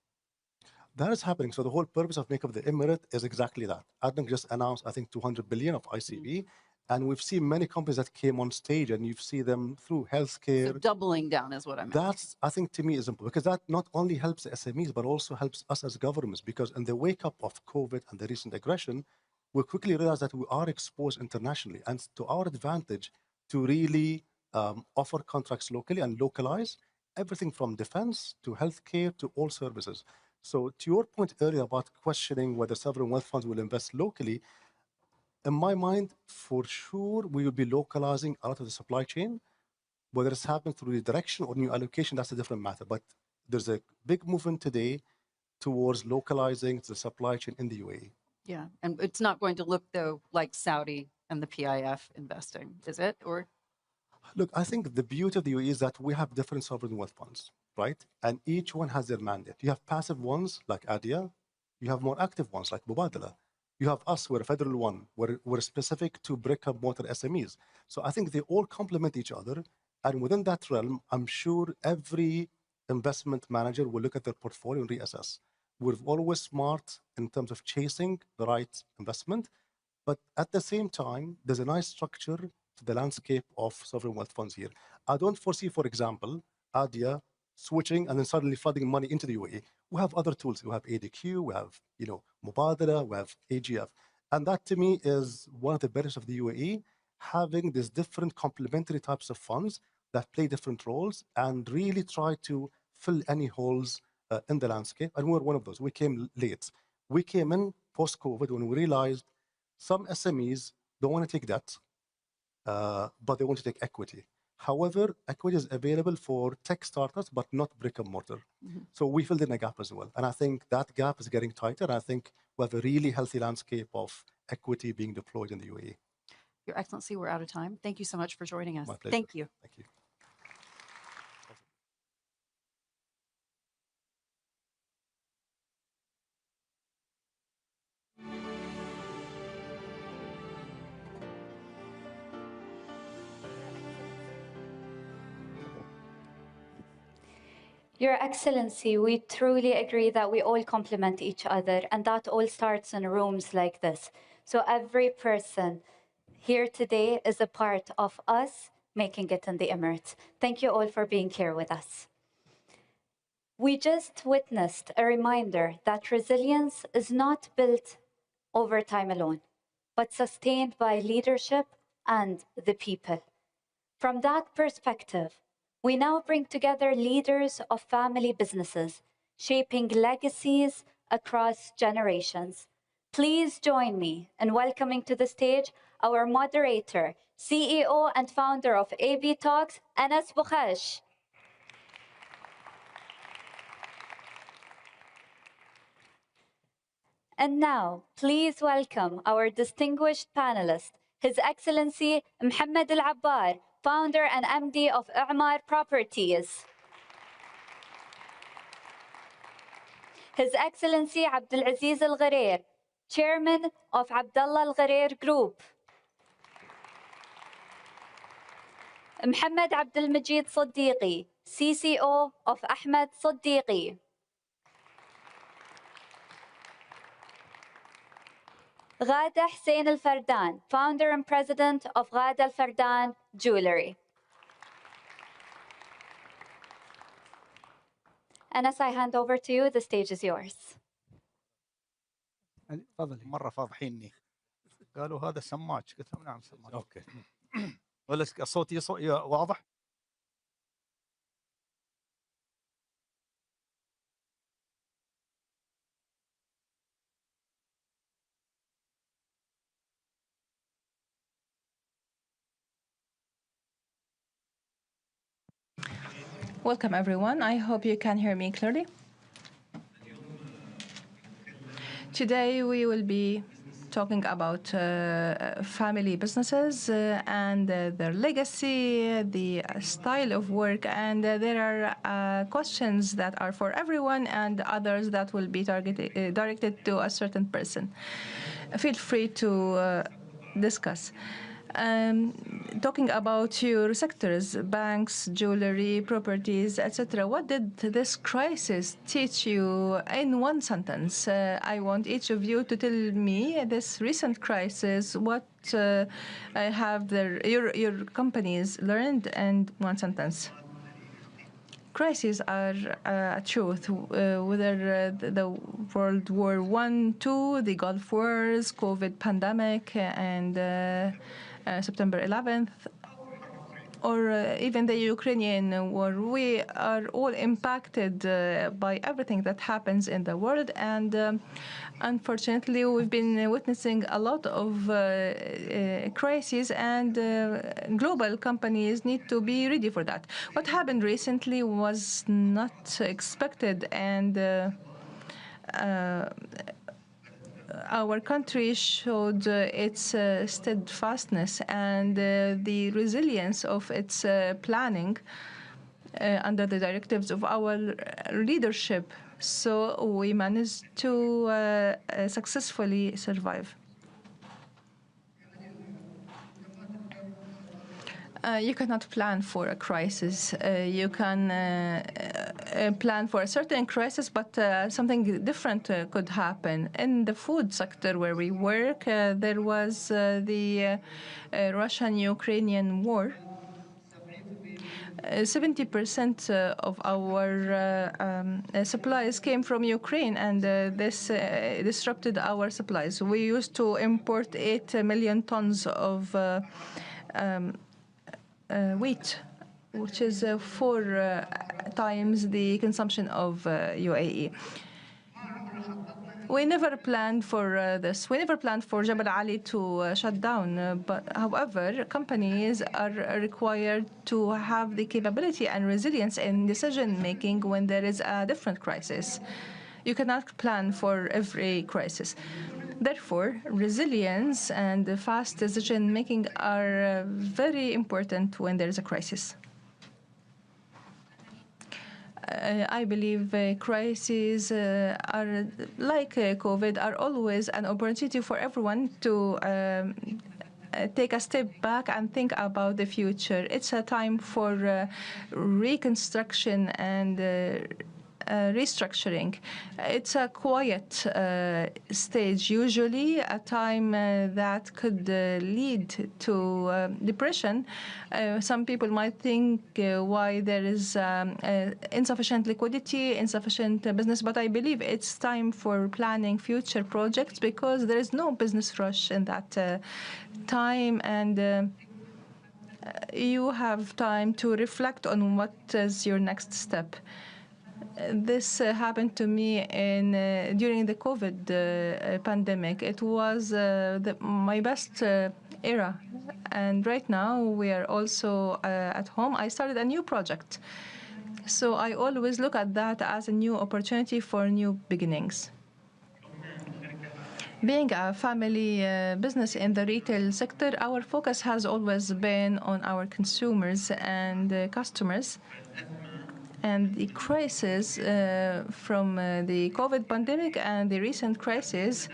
That is happening. So the whole purpose of Make Up the Emirate is exactly that. ADNOC just announced, I think, 200 billion of ICV. And we've seen many companies that came on stage, and you see them through healthcare. So doubling down is what I meant. That's, I think, to me, is important, because that not only helps the SMEs, but also helps us as governments. Because in the wake up of COVID and the recent aggression, we quickly realized that we are exposed internationally, and to our advantage to really offer contracts locally and localize everything from defense to healthcare to all services. So to your point earlier about questioning whether sovereign wealth funds will invest locally, in my mind, for sure, we will be localizing a lot of the supply chain. Whether it's happening through redirection or new allocation, that's a different matter. But there's a big movement today towards localizing the supply chain in the UAE. Yeah, and it's not going to look, though, like Saudi and the PIF investing, is it? Or look, I think the beauty of the UAE is that we have different sovereign wealth funds, right? And each one has their mandate. You have passive ones like ADIA. You have more active ones like Mubadala. You have us, we're a federal one, we're specific to brick-and-mortar SMEs. So I think they all complement each other. And within that realm, I'm sure every investment manager will look at their portfolio and reassess. We're always smart in terms of chasing the right investment, but at the same time, there's a nice structure to the landscape of sovereign wealth funds here. I don't foresee, for example, ADIA switching and then suddenly flooding money into the UAE. We have other tools. We have ADQ, we have Mubadala, we have AGF. And that to me is one of the benefits of the UAE, having these different complementary types of funds that play different roles and really try to fill any holes in the landscape. And we're one of those. We came late. We came in post-COVID when we realized some SMEs don't want to take debt, but they want to take equity. However, equity is available for tech startups, but not brick and mortar. So we filled in a gap as well. And I think that gap is getting tighter. And I think we have a really healthy landscape of equity being deployed in the UAE. Your Excellency, we're out of time. Thank you so much for joining us. My pleasure. Thank you. Thank you. Your Excellency, we truly agree that we all complement each other, and that all starts in rooms like this. So every person here today is a part of us making it in the Emirates. Thank you all for being here with us. We just witnessed a reminder that resilience is not built over time alone, but sustained by leadership and the people. From that perspective, we now bring together leaders of family businesses, shaping legacies across generations. Please join me in welcoming to the stage our moderator, CEO and founder of AB Talks, Anas Bukhash. And now, please welcome our distinguished panelist, His Excellency Mohammed Al-Abbar, founder and MD of I'mar Properties. His Excellency Abdulaziz Al-Ghareer, Chairman of Abdullah Al-Ghareer Group. Mohammed Abdul Majid Siddiqui, CCO of Ahmed Siddiqui. Ghada Hussein Al-Fardan, founder and president of Ghada Al-Fardan Jewelry. Anas, I hand over to you. The stage is yours. تفضلي. مرة فاضحيني. قالوا هذا سماج، قلت لهم نعم سماج. اوكي. ولا صوتي واضح؟ Welcome, everyone. I hope you can hear me clearly. Today, we will be talking about family businesses and their legacy, the style of work, and there are questions that are for everyone and others that will be directed to a certain person. Feel free to discuss. Talking about your sectors, banks, jewelry, properties, etc. What did this crisis teach you in one sentence? I want each of you to tell me this recent crisis, what have your companies learned in one sentence. Crises are a truth, whether the World War I, II, the Gulf Wars, COVID pandemic, and September 11th, or even the Ukrainian war. We are all impacted by everything that happens in the world, and unfortunately, we've been witnessing a lot of crises, and global companies need to be ready for that. What happened recently was not expected, and our country showed its steadfastness and the resilience of its planning under the directives of our leadership So we managed to successfully survive. You cannot plan for a crisis. You can plan for a certain crisis, but something different could happen. In the food sector where we work, there was the Russian-Ukrainian war. 70% of our supplies came from Ukraine, and this disrupted our supplies. We used to import 8 million tons of wheat, which is 4 times the consumption of UAE. We never planned for this. We never planned for Jabal Ali to shut down. But however, companies are required to have the capability and resilience in decision making when there is a different crisis. You cannot plan for every crisis. Therefore, resilience and fast decision making are very important when there is a crisis. I believe crises are like COVID are always an opportunity for everyone to take a step back and think about the future. It's a time for reconstruction and restructuring. It's a quiet stage, usually a time that could lead to depression. Some people might think why there is insufficient liquidity, insufficient business, but I believe it's time for planning future projects because there is no business rush in that time, and you have time to reflect on what is your next step. This happened to me during the COVID pandemic. It was my best era. And right now we are also at home. I started a new project. So I always look at that as a new opportunity for new beginnings. Being a family business in the retail sector, our focus has always been on our consumers and customers. And the crisis from the COVID pandemic and the recent crisis,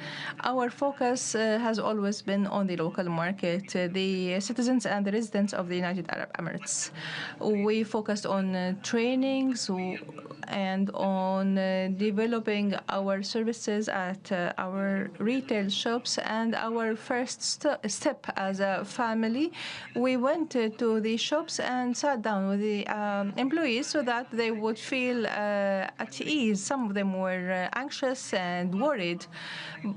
our focus has always been on the local market, the citizens and the residents of the United Arab Emirates. We focused on trainings and on developing our services at our retail shops. And our first step as a family, we went to the shops and sat down with the employees so that they would feel at ease. Some of them were anxious and worried.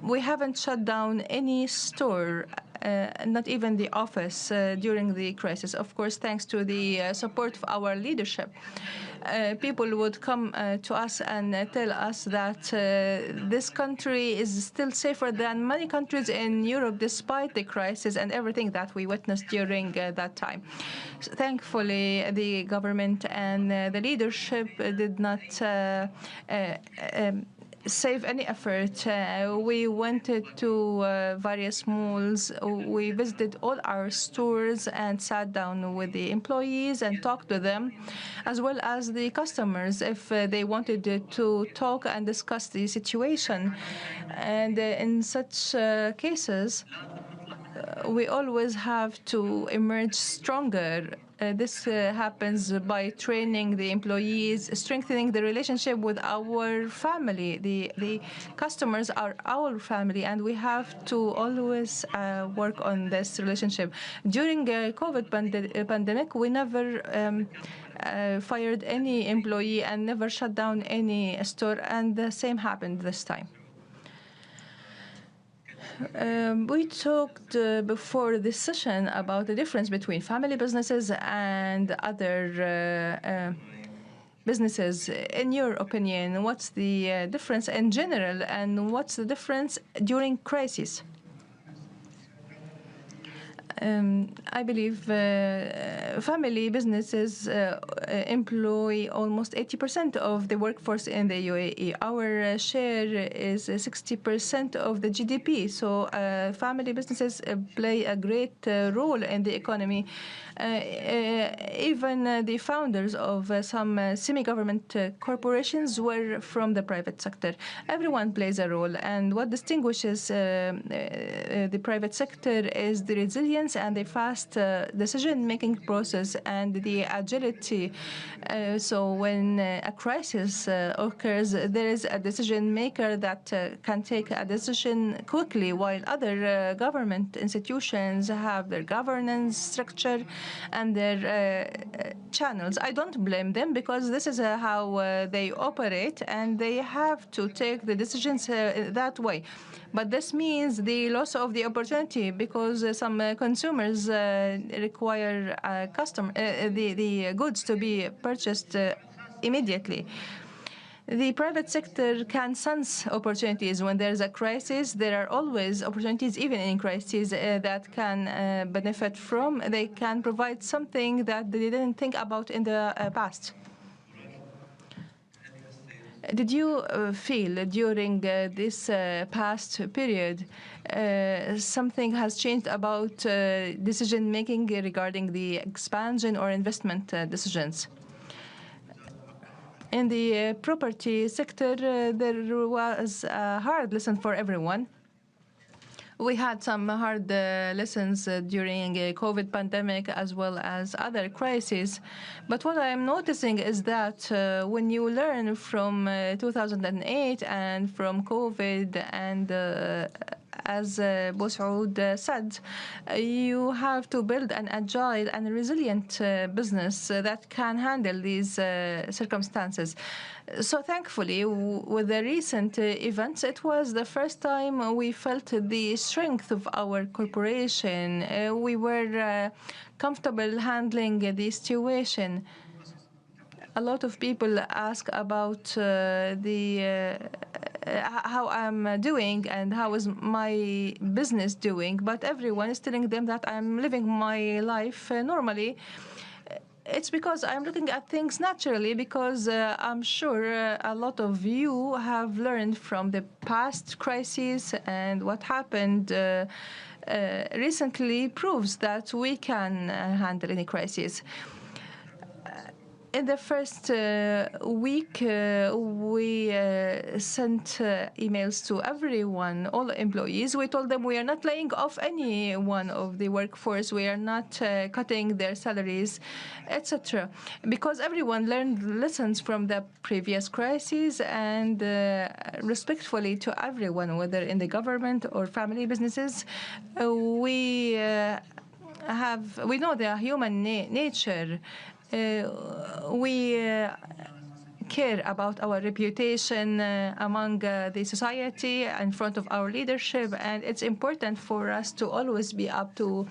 We haven't shut down any store, not even the office, during the crisis. Of course, thanks to the support of our leadership. People would come to us and tell us that this country is still safer than many countries in Europe, despite the crisis and everything that we witnessed during that time. So thankfully, the government and the leadership did not save any effort. We went to various malls. We visited all our stores and sat down with the employees and talked to them, as well as the customers, if they wanted to talk and discuss the situation. And in such cases, we always have to emerge stronger. This happens by training the employees, strengthening the relationship with our family. The customers are our family, and we have to always work on this relationship. During the COVID pandemic, we never fired any employee and never shut down any store, and the same happened this time. We talked before this session about the difference between family businesses and other businesses. In your opinion, what's the difference in general, and what's the difference during crisis? I believe family businesses employ almost 80% of the workforce in the UAE. Our share is 60% of the GDP. So family businesses play a great role in the economy. Even the founders of some semi-government corporations were from the private sector. Everyone plays a role, and what distinguishes the private sector is the resilience and the fast decision-making process and the agility. So when a crisis occurs, there is a decision maker that can take a decision quickly, while other government institutions have their governance structure and their channels. I don't blame them, because this is how they operate, and they have to take the decisions that way. But this means the loss of the opportunity, because some consumers require the goods to be purchased immediately. The private sector can sense opportunities. When there's a crisis, there are always opportunities, even in crises, that can benefit from. They can provide something that they didn't think about in the past. Did you feel during this past period something has changed about decision-making regarding the expansion or investment decisions? In the property sector, there was a hard lesson for everyone. We had some hard lessons during a COVID pandemic as well as other crises. But what I am noticing is that when you learn from 2008 and from COVID, and as Boussaoud said, you have to build an agile and resilient business that can handle these circumstances. So thankfully, with the recent events, it was the first time we felt the strength of our corporation. We were comfortable handling the situation. A lot of people ask about how I'm doing and how is my business doing, but everyone is telling them that I'm living my life normally. It's because I'm looking at things naturally, because I'm sure a lot of you have learned from the past crises, and what happened recently proves that we can handle any crisis. In the first week, we sent emails to everyone, all employees. We told them we are not laying off any one of the workforce. We are not cutting their salaries, etc. Because everyone learned lessons from the previous crises, and respectfully to everyone, whether in the government or family businesses, we know the human nature. We care about our reputation among the society in front of our leadership, and it's important for us to always be up to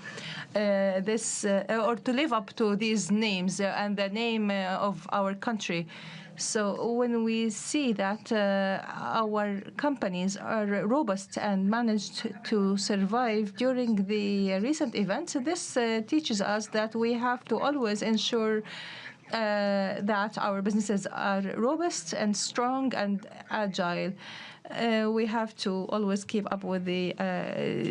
this, or to live up to these names and the name of our country. So when we see that our companies are robust and managed to survive during the recent events, this teaches us that we have to always ensure that our businesses are robust and strong and agile. We have to always keep up with the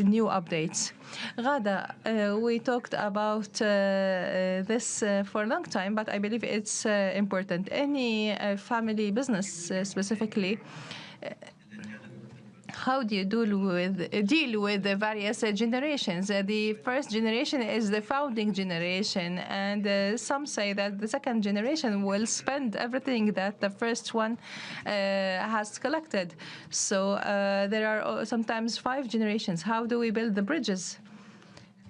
new updates. Ghada, we talked about this for a long time, but I believe it's important. Any family business specifically, how do you deal with the various generations? The first generation is the founding generation, and some say that the second generation will spend everything that the first one has collected. So there are sometimes 5 generations. How do we build the bridges?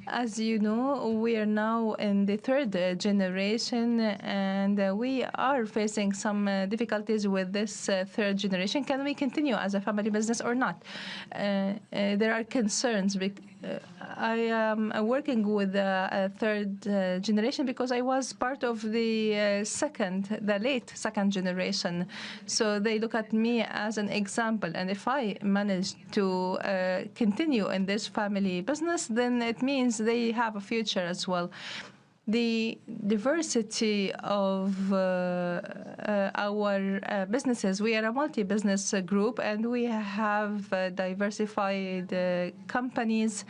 As you know, we are now in the 3rd generation, and we are facing some difficulties with this 3rd generation. Can we continue as a family business or not? There are concerns I am working with a third generation because I was part of the late second generation. So they look at me as an example. And if I manage to continue in this family business, then it means they have a future as well. The diversity of our businesses, we are a multi-business group, and we have diversified companies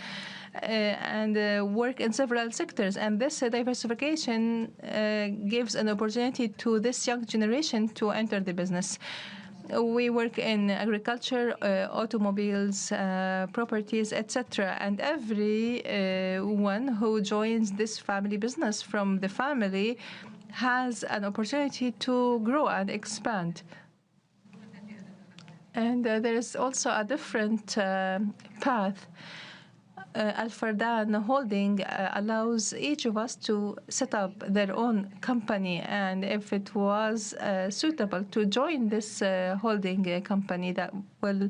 and work in several sectors. And this diversification gives an opportunity to this young generation to enter the business. We work in agriculture, automobiles, properties, etc. And everyone who joins this family business from the family has an opportunity to grow and expand. And there is also a different path. Al-Fardan Holding allows each of us to set up their own company, and if it was suitable to join this holding company that will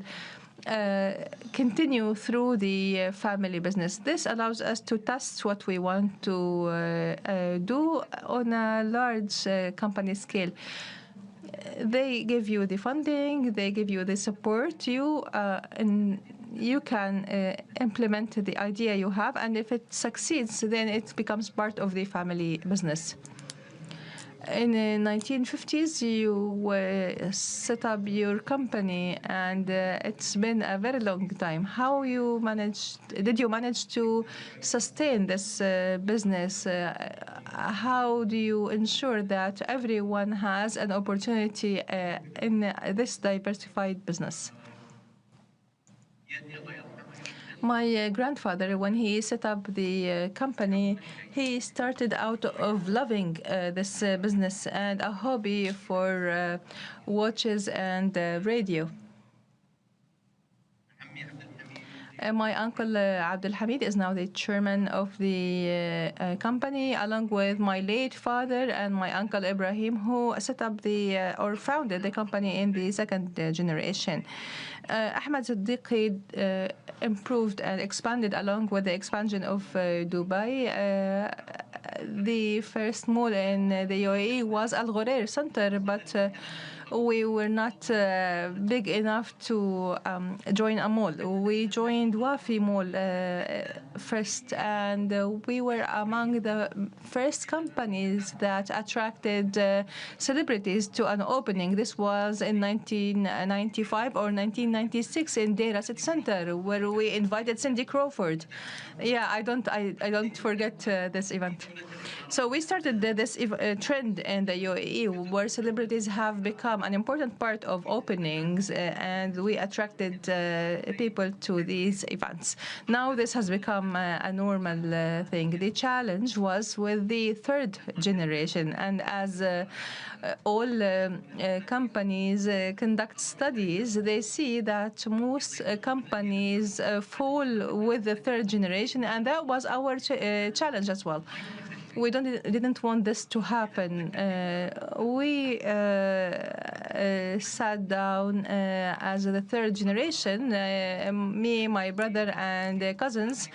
continue through the family business. This allows us to test what we want to do on a large company scale. They give you the funding, they give you the support, you can implement the idea you have, and if it succeeds, then it becomes part of the family business. In the 1950s, you set up your company, and it's been a very long time. Did you manage to sustain this business? How do you ensure that everyone has an opportunity in this diversified business? My grandfather, when he set up the company, he started out of loving this business and a hobby for watches and radio. My uncle Abdul Hamid is now the chairman of the company, along with my late father and my uncle Ibrahim, who set up or founded the company in the second generation. Ahmed Siddiqui improved and expanded along with the expansion of Dubai. The first mall in the UAE was Al Ghurair Center, but we were not big enough to join a mall. We joined Wafi Mall first, and we were among the first companies that attracted celebrities to an opening. This was in 1995 or 1996 in Deira City Center, where we invited Cindy Crawford. Yeah, I don't forget this event. So we started this trend in the UAE where celebrities have become an important part of openings, and we attracted people to these events. Now this has become a normal thing. The challenge was with the third generation, and as all companies conduct studies, they see that most companies fall with the third generation, and that was our challenge as well. We didn't want this to happen. We sat down as the third generation, me, my brother, and cousins.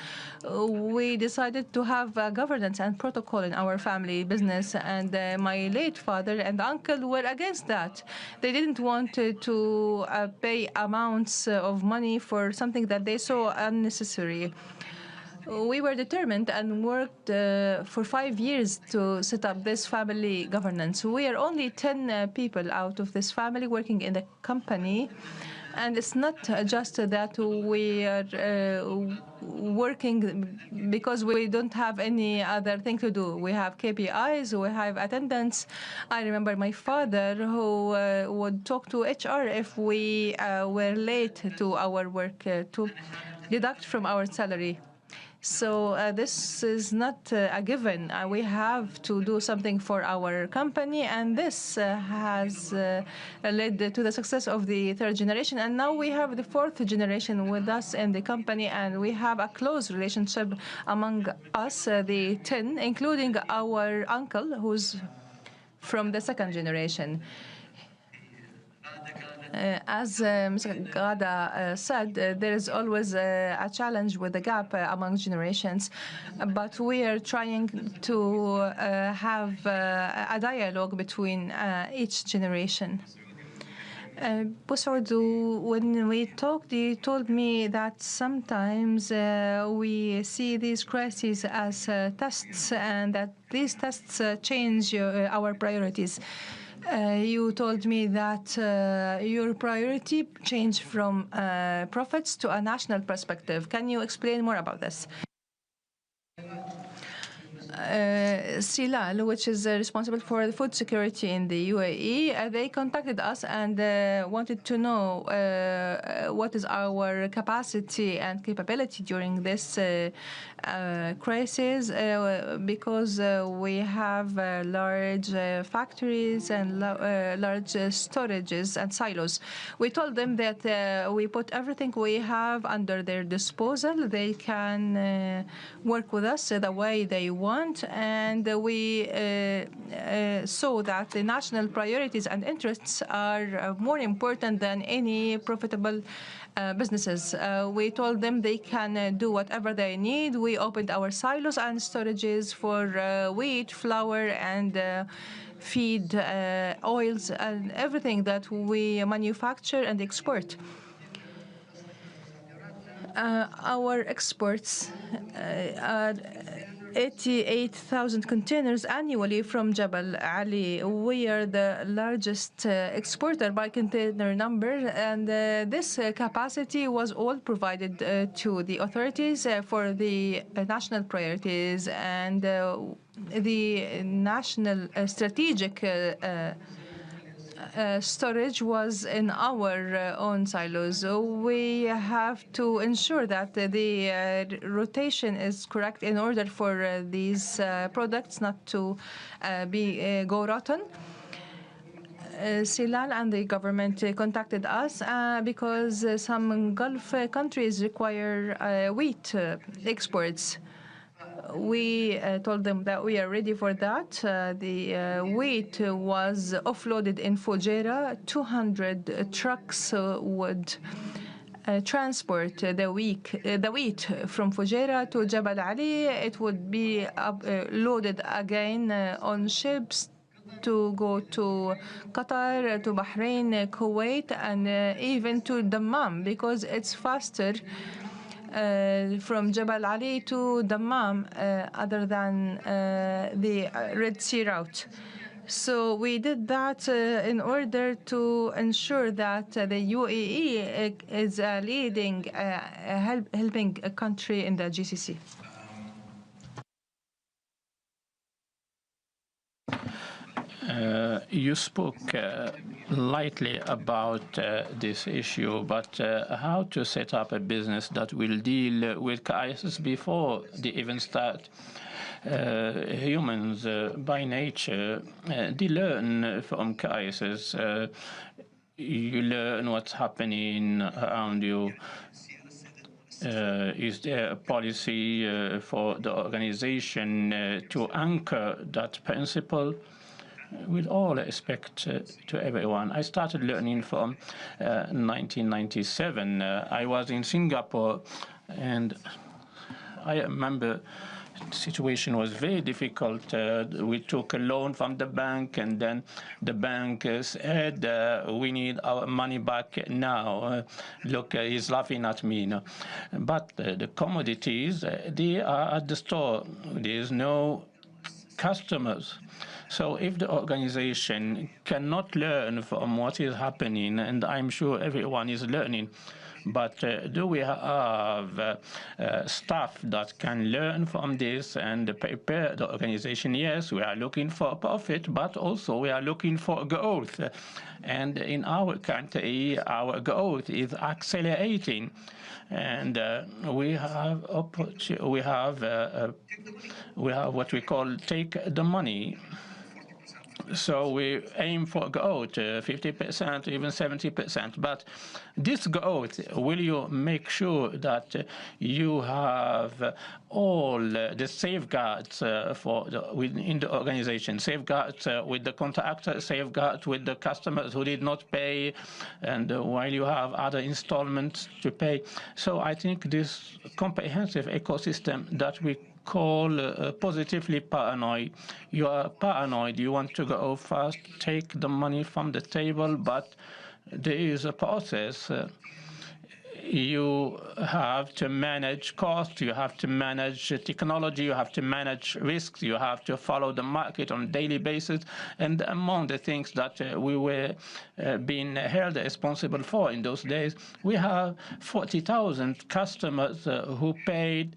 We decided to have governance and protocol in our family business, and my late father and uncle were against that. They didn't want to pay amounts of money for something that they saw unnecessary. We were determined and worked for 5 years to set up this family governance. We are only 10 people out of this family working in the company. And it's not just that we are working because we don't have any other thing to do. We have KPIs, we have attendance. I remember my father who would talk to HR if we were late to our work to deduct from our salary. So this is not a given. We have to do something for our company, and this has led to the success of the third generation. And now we have the fourth generation with us in the company, and we have a close relationship among us, the 10, including our uncle, who's from the second generation. As Ms. Gada said, there is always a challenge with the gap among generations, but we are trying to have a dialogue between each generation. Busaudu, when we talked, you told me that sometimes we see these crises as tests and that these tests change our priorities. You told me that your priority changed from profits to a national perspective. Can you explain more about this? Silal, which is responsible for the food security in the UAE, they contacted us and wanted to know what is our capacity and capability during this crisis, because we have large factories and large storages and silos. We told them that we put everything we have under their disposal. They can work with us the way they want, and we saw that the national priorities and interests are more important than any profitable businesses. We told them they can do whatever they need. We opened our silos and storages for wheat, flour, and feed, oils, and everything that we manufacture and export. Our exports are 88,000 containers annually from Jabal Ali. We are the largest exporter by container number, and this capacity was all provided to the authorities for the national priorities and the national strategic storage was in our own silos. We have to ensure that the rotation is correct in order for these products not to go rotten. Silal and the government contacted us because some Gulf countries require wheat exports. We told them that we are ready for that. The wheat was offloaded in Fujairah. 200 trucks would transport the wheat from Fujairah to Jabal Ali. It would be loaded again on ships to go to Qatar, to Bahrain, Kuwait, and even to Dammam, because it's faster from Jabal Ali to Dammam other than the Red Sea route. So we did that in order to ensure that the UAE is a leading, helping country in the GCC. You spoke lightly about this issue, but how to set up a business that will deal with crisis before they even start? Humans, by nature, they learn from crisis. You learn what's happening around you. Is there a policy for the organization to anchor that principle? With all respect to everyone, I started learning from 1997. I was in Singapore, and I remember the situation was very difficult. We took a loan from the bank, and then the bank said, we need our money back now. Look, he's laughing at me. No? But the commodities, they are at the store. There's no customers. So if the organization cannot learn from what is happening, and I'm sure everyone is learning, but do we have staff that can learn from this and prepare the organization? Yes, we are looking for profit, but also we are looking for growth. And in our country, our growth is accelerating. And we have what we call take the money. So we aim for growth, 50%, even 70%. But this growth, will you make sure that you have all the safeguards within the organization, safeguards with the contractor, safeguards with the customers who did not pay, and while you have other installments to pay? So I think this comprehensive ecosystem that we call positively paranoid. You are paranoid, you want to go fast, take the money from the table, but there is a process. You have to manage costs, you have to manage technology, you have to manage risks, you have to follow the market on a daily basis. And among the things that we were being held responsible for in those days, we have 40,000 customers who paid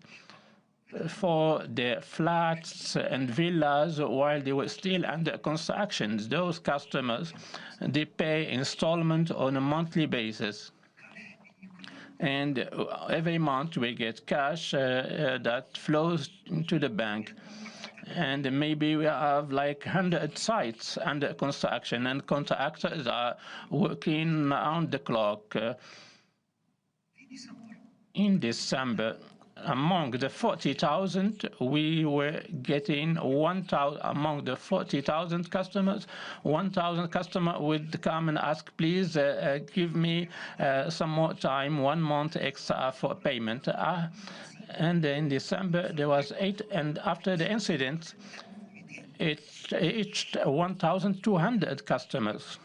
for their flats and villas while they were still under construction. Those customers, they pay installment on a monthly basis. And every month we get cash that flows into the bank. And maybe we have like 100 sites under construction, and contractors are working around the clock. In December, among the 40,000, we were getting 1,000 among the 40,000 customers. 1,000 customers would come and ask, please give me some more time, 1 month extra for payment. And in December, there was 8, and after the incident, it reached 1,200 customers.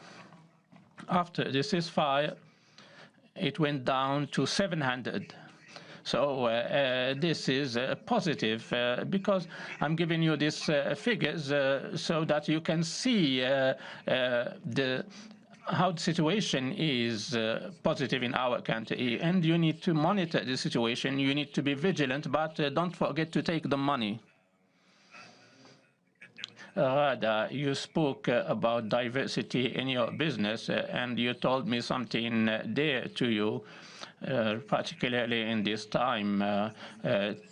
After the ceasefire, it went down to 700. So this is positive because I'm giving you these figures so that you can see how the situation is positive in our country. And you need to monitor the situation. You need to be vigilant, but don't forget to take the money. Rada, you spoke about diversity in your business, and you told me something dear to you. Particularly in this time,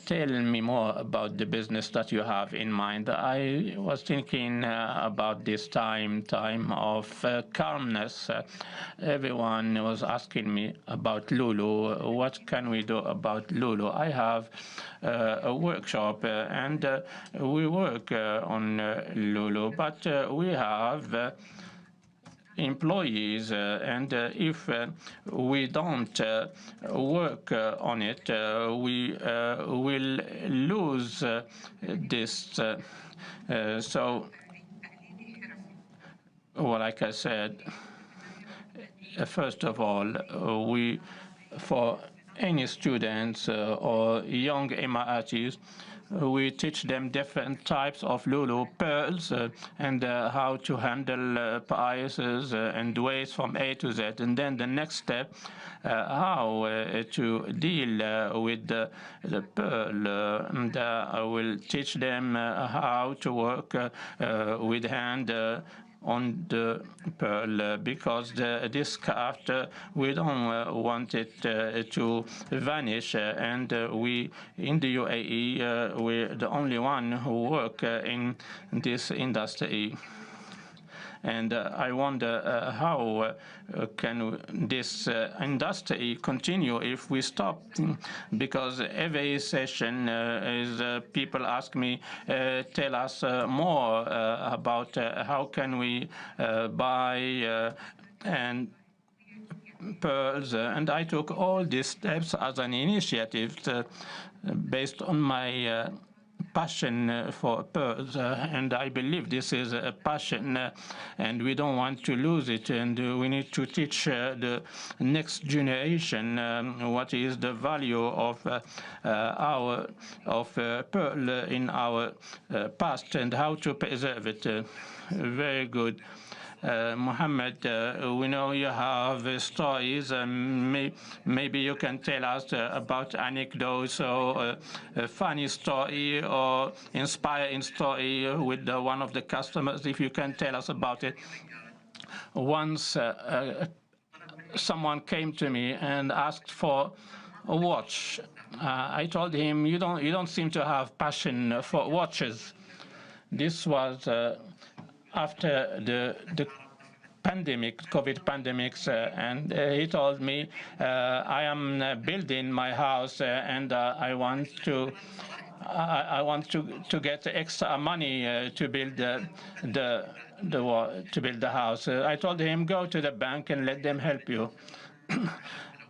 tell me more about the business that you have in mind. I was thinking about this time of calmness. Everyone was asking me about Lulu. What can we do about Lulu? I have a workshop and we work on Lulu, but we have employees, and if we don't work on it, we will lose this. So, well, like I said, first of all, for any students or young Emiratis, we teach them different types of Lulu pearls and how to handle prices and ways from A to Z. And then the next step, how to deal with the pearl. And I will teach them how to work with hand on the pearl, because this craft, we don't want it to vanish, and we in the UAE, we're the only one who work in this industry. And I wonder how can this industry continue if we stop? Because every session is people ask me, tell us more about how can we buy and pearls. And I took all these steps as an initiative based on my passion for pearls, and I believe this is a passion, and we don't want to lose it, and we need to teach the next generation what is the value of pearl in our past and how to preserve it. Very good. Mohammed, we know you have stories. Maybe you can tell us about anecdotes or a funny story or inspiring story with one of the customers, if you can tell us about it. Once someone came to me and asked for a watch. I told him, you don't seem to have passion for watches. This was after the pandemic, COVID pandemics, and he told me, I am building my house and I want to get extra money to build the house. I told him, go to the bank and let them help you.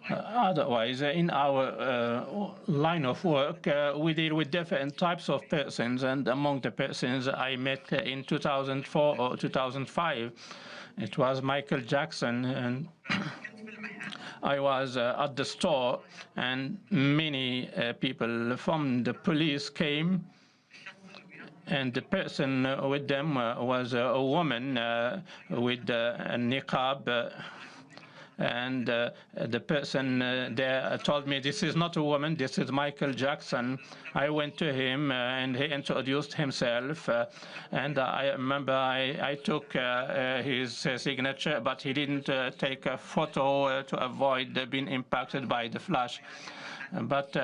Otherwise, in our line of work, we deal with different types of persons, and among the persons I met in 2004 or 2005, it was Michael Jackson, and I was at the store, and many people from the police came, and the person with them was a woman with a niqab. And the person there told me, this is not a woman, this is Michael Jackson. I went to him and he introduced himself. And I remember I took his signature, but he didn't take a photo to avoid being impacted by the flash. But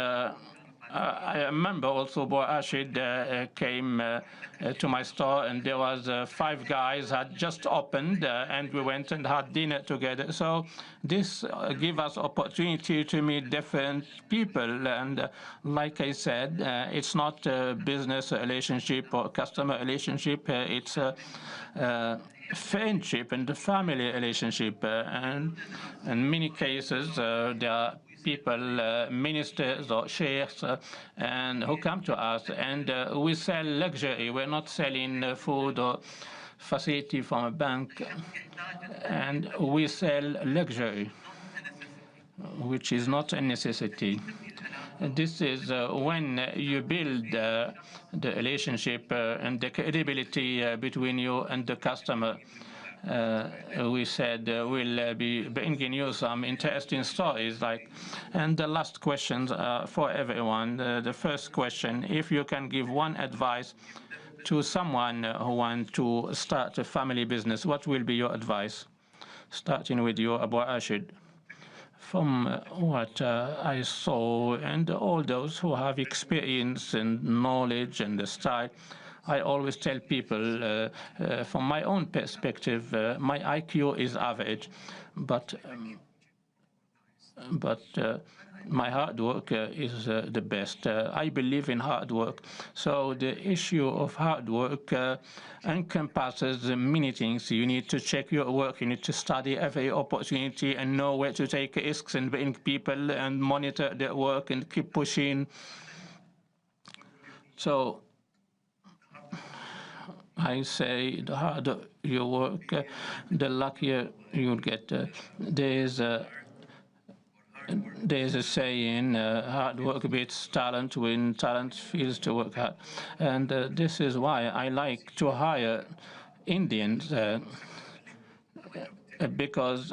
I remember also Boy Ashid came to my store, and there was 5 guys had just opened, and we went and had dinner together. So this gives us opportunity to meet different people, and like I said, it's not a business relationship or customer relationship. It's a friendship and a family relationship, and in many cases there are people, ministers or sheikhs, and who come to us, and we sell luxury. We're not selling food or facility from a bank, and we sell luxury, which is not a necessity. This is when you build the relationship and the credibility between you and the customer. We said we'll be bringing you some interesting stories. And the last questions for everyone. The first question: if you can give one advice to someone who wants to start a family business, what will be your advice? Starting with you, Abu Ashid. From what I saw, and all those who have experience and knowledge and the style, I always tell people, from my own perspective, my IQ is average, but my hard work is the best. I believe in hard work. So the issue of hard work encompasses many things. You need to check your work. You need to study every opportunity and know where to take risks and bring people and monitor their work and keep pushing. So I say the harder you work, the luckier you'll get. There's a saying, hard work beats talent when talent feels to work hard. And this is why I like to hire Indians, because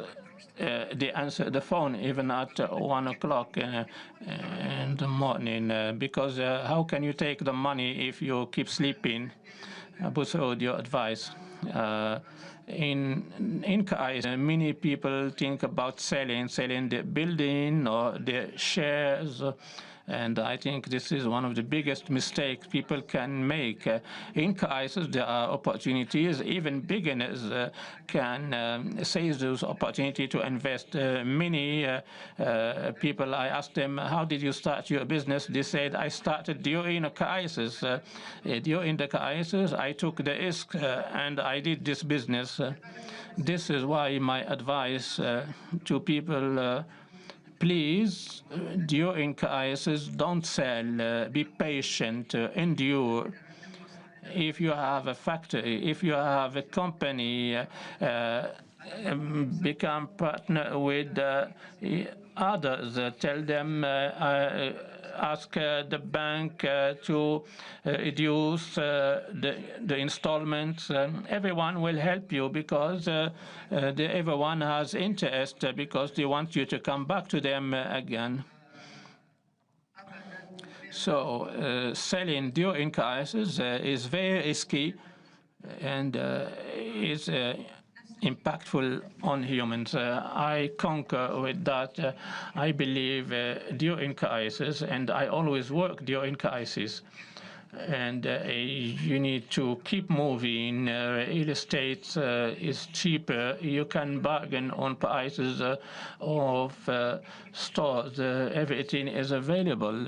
they answer the phone even at 1 o'clock in the morning, because how can you take the money if you keep sleeping? Abu Saud, your advice. In Kais, many people think about selling the building or their shares, and I think this is one of the biggest mistakes people can make. In Kais, there are opportunities. Even beginners can seize those opportunities to invest. Many people, I asked them, how did you start your business? They said, I started during a crisis. During the crisis, I took the risk and I did this business. This is why my advice to people, please, during crisis, don't sell. Be patient, endure. If you have a factory, if you have a company, become partner with others. Tell them, ask the bank to reduce the installments. Everyone will help you because everyone has interest because they want you to come back to them again. So selling during crisis is very risky and is impactful on humans. I concur with that. I believe during crisis, and I always work during crisis. and you need to keep moving. Real estate is cheaper. You can bargain on prices of stores. Everything is available,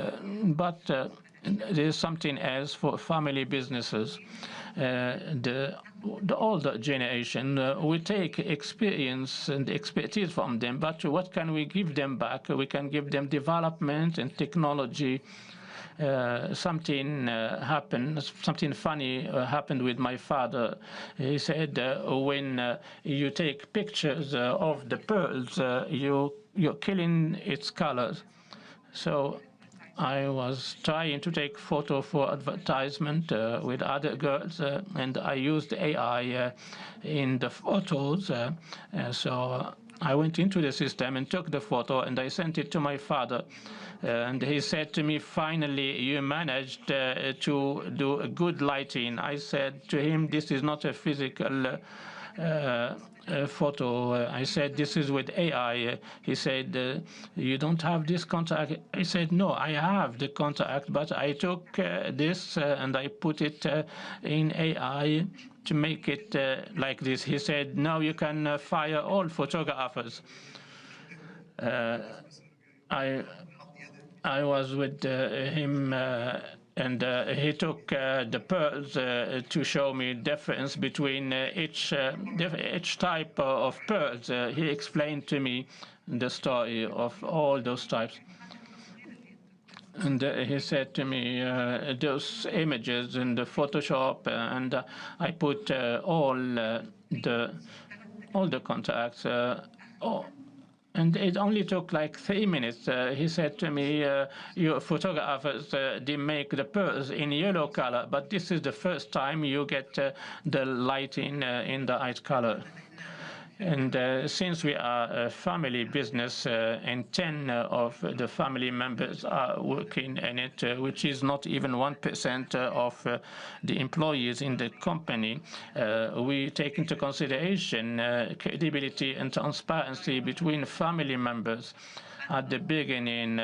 but there's something else for family businesses. The older generation, we take experience and expertise from them, but what can we give them back? We can give them development and technology. Something happened, something funny happened with my father. He said, when you take pictures of the pearls, you're killing its colors. So I was trying to take photo for advertisement with other girls, and I used AI in the photos. So I went into the system and took the photo, and I sent it to my father. And he said to me, finally, you managed to do a good lighting. I said to him, this is not a physical photo. I said, this is with AI. He said, you don't have this contact. I said, no, I have the contact, but I took this and I put it in AI to make it like this. He said, now you can fire all photographers. I was with him, and he took the pearls to show me difference between each type of pearls. He explained to me the story of all those types. And he said to me, those images in the Photoshop, and I put all the contacts. And it only took like 3 minutes. He said to me, your photographers, they make the pearls in yellow color, but this is the first time you get the lighting in the white color. And since we are a family business and 10 of the family members are working in it, which is not even 1% of the employees in the company, we take into consideration credibility and transparency between family members. At the beginning,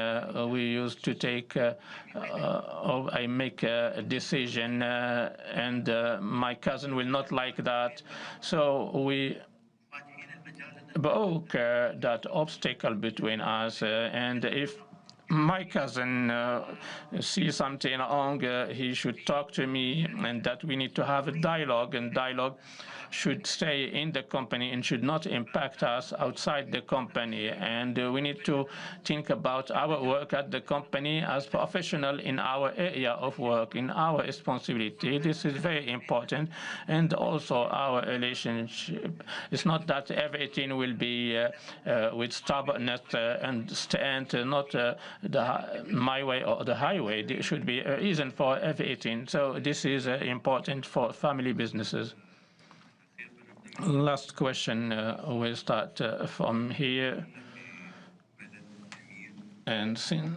we used to take, I make a decision, and my cousin will not like that. So we broke that obstacle between us, and if my cousin sees something wrong, he should talk to me, and that we need to have a dialogue, and dialogue should stay in the company and should not impact us outside the company. And we need to think about our work at the company as professional in our area of work, in our responsibility. This is very important. And also our relationship. It's not that everything will be with stubbornness and stand, not my way or the highway. There should be a reason for everything. So this is important for family businesses. Last question, we'll start from here. And since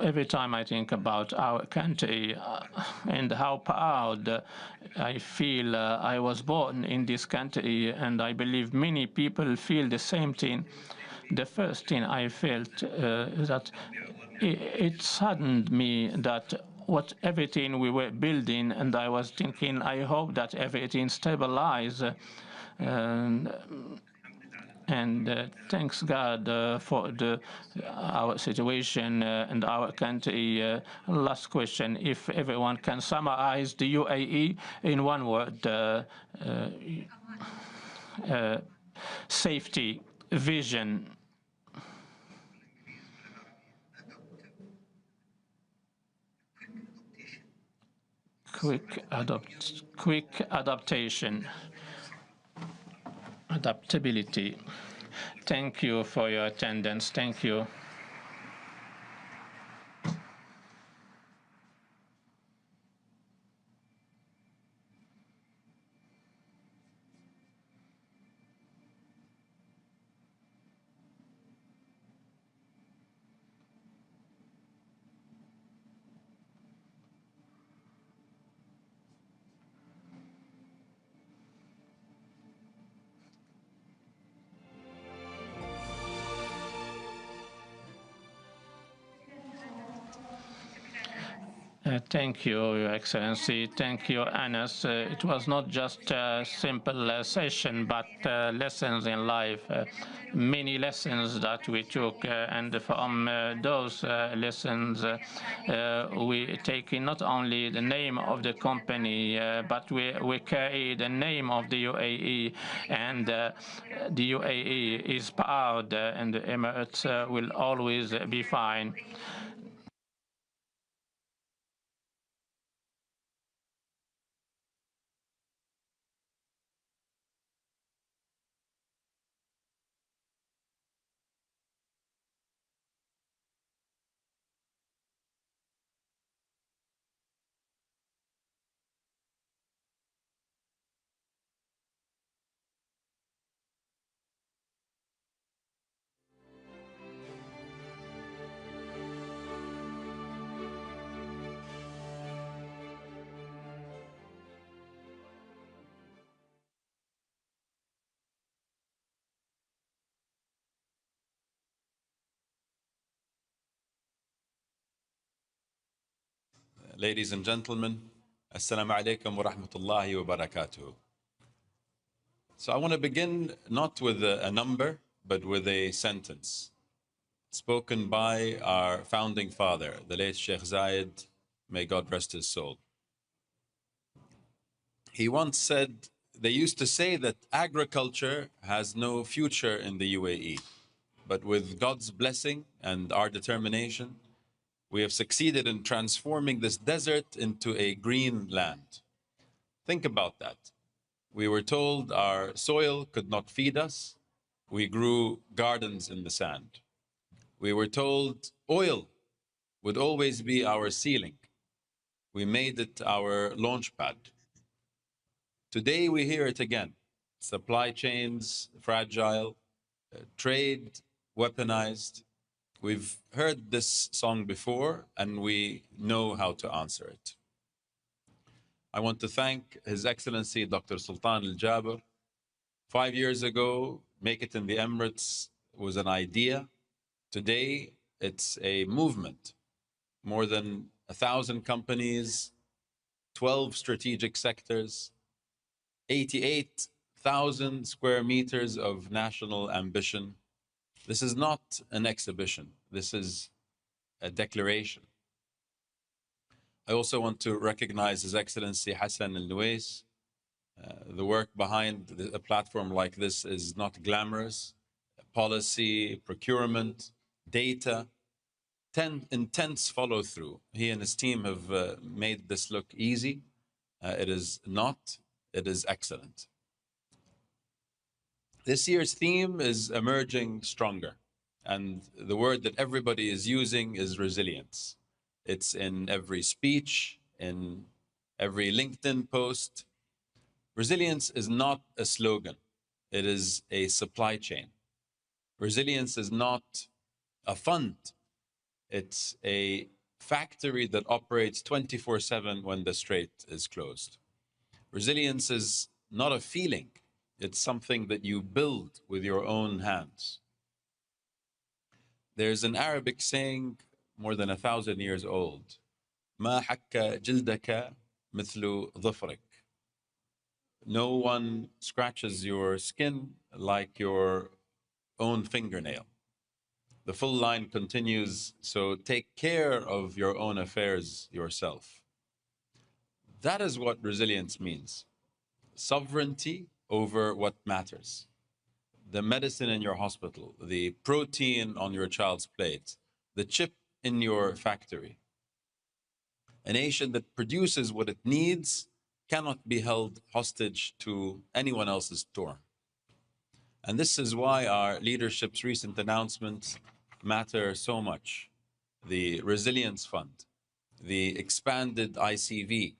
every time I think about our country and how proud I feel I was born in this country, and I believe many people feel the same thing. The first thing I felt is that it saddened me that everything we were building, and I was thinking, I hope that everything stabilizes. And thanks God for our situation and our country. Last question, if everyone can summarize the UAE in one word: safety, vision, quick adaptation, adaptability. Thank you for your attendance. Thank you. Thank you, Your Excellency. Thank you, Anas. It was not just a simple session, but lessons in life, many lessons that we took, and from those lessons, we take not only the name of the company, but we carry the name of the UAE, and the UAE is proud, and the Emirates will always be fine. Ladies and gentlemen, Assalamu alaikum wa rahmatullahi wa barakatuh. So I want to begin not with a number, but with a sentence spoken by our founding father, the late Sheikh Zayed, may God rest his soul. He once said, they used to say that agriculture has no future in the UAE, but with God's blessing and our determination, we have succeeded in transforming this desert into a green land. Think about that. We were told our soil could not feed us. We grew gardens in the sand. We were told oil would always be our ceiling. We made it our launch pad. Today we hear it again. Supply chains fragile, trade weaponized. We've heard this song before and we know how to answer it. I want to thank His Excellency Dr. Sultan Al Jaber. 5 years ago, make it in the Emirates was an idea. Today, it's a movement. More than 1,000 companies, 12 strategic sectors, 88,000 square meters of national ambition. This is not an exhibition. This is a declaration. I also want to recognize His Excellency Hassan Al-Nuwais. The work behind a platform like this is not glamorous. Policy, procurement, data, intense follow through. He and his team have made this look easy. It is not, it is excellent. This year's theme is emerging stronger. And the word that everybody is using is resilience. It's in every speech, in every LinkedIn post. Resilience is not a slogan. It is a supply chain. Resilience is not a fund. It's a factory that operates 24/7 when the strait is closed. Resilience is not a feeling. It's something that you build with your own hands. There's an Arabic saying more than 1,000 years old. ما حك جلدك مثل ظفرك. No one scratches your skin like your own fingernail. The full line continues, so take care of your own affairs yourself. That is what resilience means. Sovereignty over what matters. The medicine in your hospital, the protein on your child's plate, the chip in your factory. A nation that produces what it needs cannot be held hostage to anyone else's storm. And this is why our leadership's recent announcements matter so much. The Resilience Fund, the expanded ICV,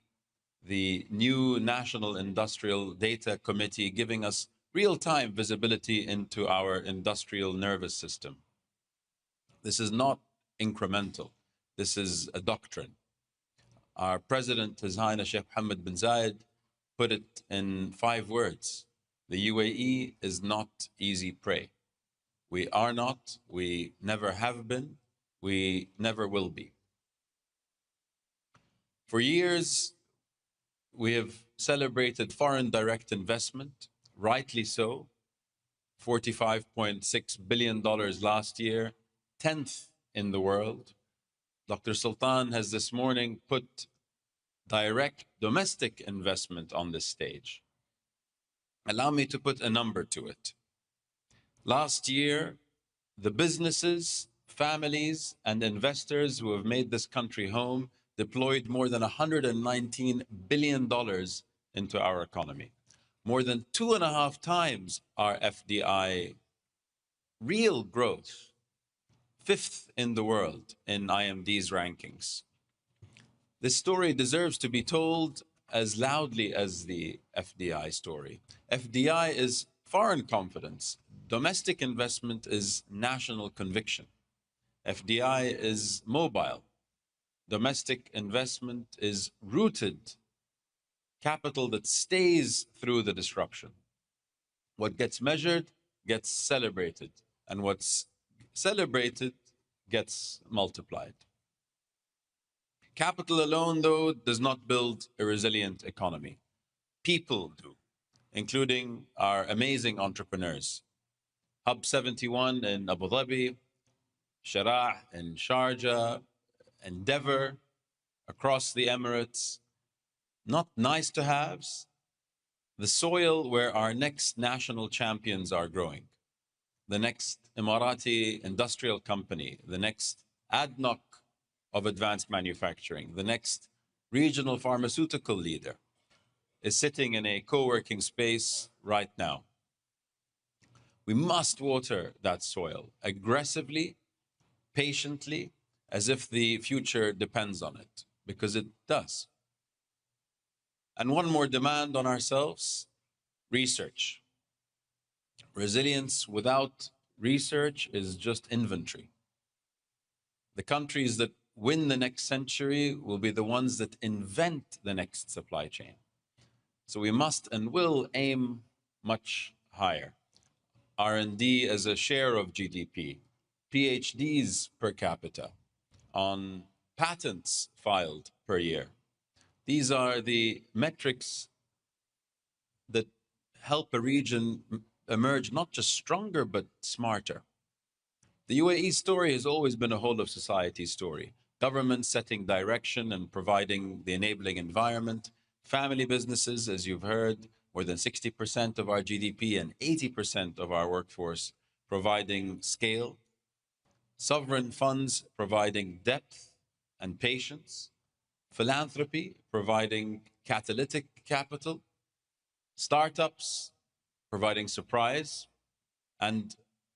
the new National Industrial Data Committee giving us real-time visibility into our industrial nervous system. This is not incremental. This is a doctrine. Our President, His Highness Sheikh Mohammed bin Zayed, put it in 5 words. The UAE is not easy prey. We are not, we never have been, we never will be. For years, we have celebrated foreign direct investment, rightly so. $45.6 billion last year, 10th in the world. Dr. Sultan has this morning put direct domestic investment on this stage. Allow me to put a number to it. Last year, the businesses, families, and investors who have made this country home deployed more than $119 billion into our economy. More than 2.5 times our FDI real growth, 5th in the world in IMD's rankings. This story deserves to be told as loudly as the FDI story. FDI is foreign confidence. Domestic investment is national conviction. FDI is mobile. Domestic investment is rooted capital that stays through the disruption. What gets measured gets celebrated, and what's celebrated gets multiplied. Capital alone, though, does not build a resilient economy. People do, including our amazing entrepreneurs. Hub 71 in Abu Dhabi, Sharah in Sharjah, Endeavor across the Emirates, not nice to haves, the soil where our next national champions are growing. The next Emirati industrial company, the next ADNOC of advanced manufacturing, the next regional pharmaceutical leader is sitting in a co-working space right now. We must water that soil aggressively, patiently, as if the future depends on it, because it does. And one more demand on ourselves, research. Resilience without research is just inventory. The countries that win the next century will be the ones that invent the next supply chain. So we must and will aim much higher. R&D as a share of GDP, PhDs per capita, on patents filed per year. These are the metrics that help a region emerge not just stronger, but smarter. The UAE story has always been a whole of society story. Government setting direction and providing the enabling environment. Family businesses, as you've heard, more than 60% of our GDP and 80% of our workforce providing scale. Sovereign funds providing depth and patience. Philanthropy providing catalytic capital. Startups providing surprise. And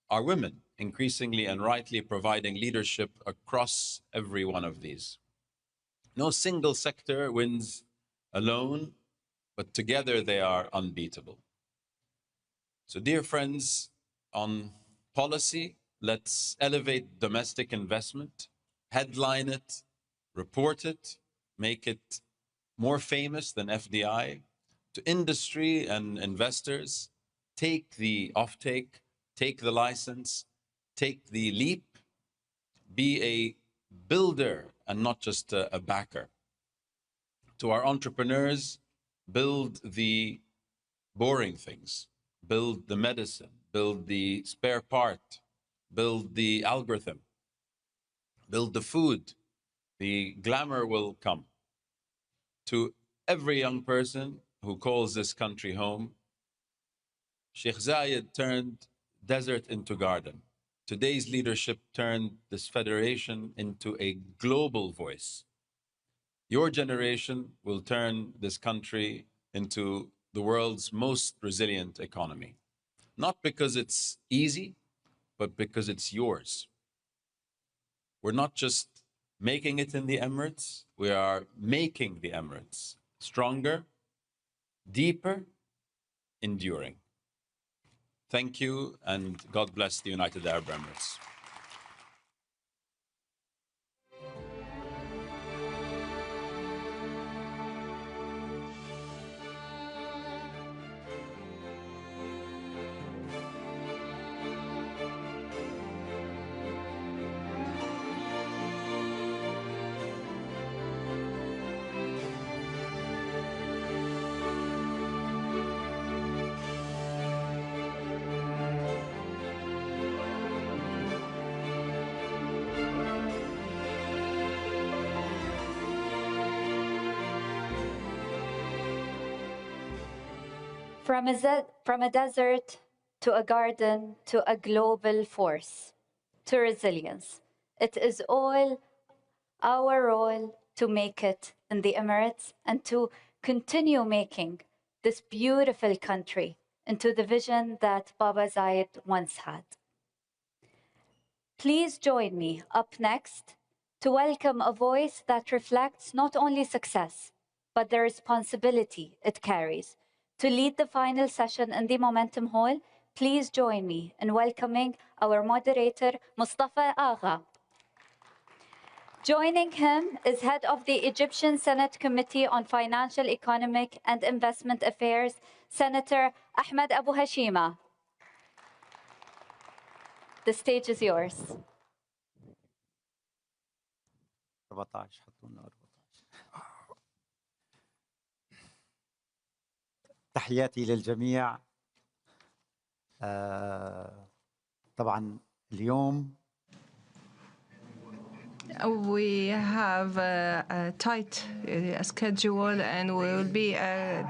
our women increasingly and rightly providing leadership across every one of these. No single sector wins alone, but together they are unbeatable. So dear friends, on policy, let's elevate domestic investment, headline it, report it, make it more famous than FDI. To industry and investors, take the offtake, take the license, take the leap, be a builder and not just a backer. To our entrepreneurs, build the boring things, build the medicine, build the spare part, build the algorithm, build the food. The glamour will come. To every young person who calls this country home, Sheikh Zayed turned desert into garden. Today's leadership turned this federation into a global voice. Your generation will turn this country into the world's most resilient economy. Not because it's easy, but because it's yours. We're not just making it in the Emirates, we are making the Emirates stronger, deeper, enduring. Thank you, and God bless the United Arab Emirates. From a desert to a garden to a global force to resilience, it is all our role to make it in the Emirates and to continue making this beautiful country into the vision that Baba Zayed once had. Please join me up next to welcome a voice that reflects not only success, but the responsibility it carries. To lead the final session in the Momentum Hall, please join me in welcoming our moderator, Mustafa Agha. Joining him is head of the Egyptian Senate Committee on Financial, Economic and Investment Affairs, Senator Ahmed Abu Hashima. The stage is yours. 14 حطوا لنا 14. تحياتي للجميع. طبعا اليوم we have a tight schedule and we will be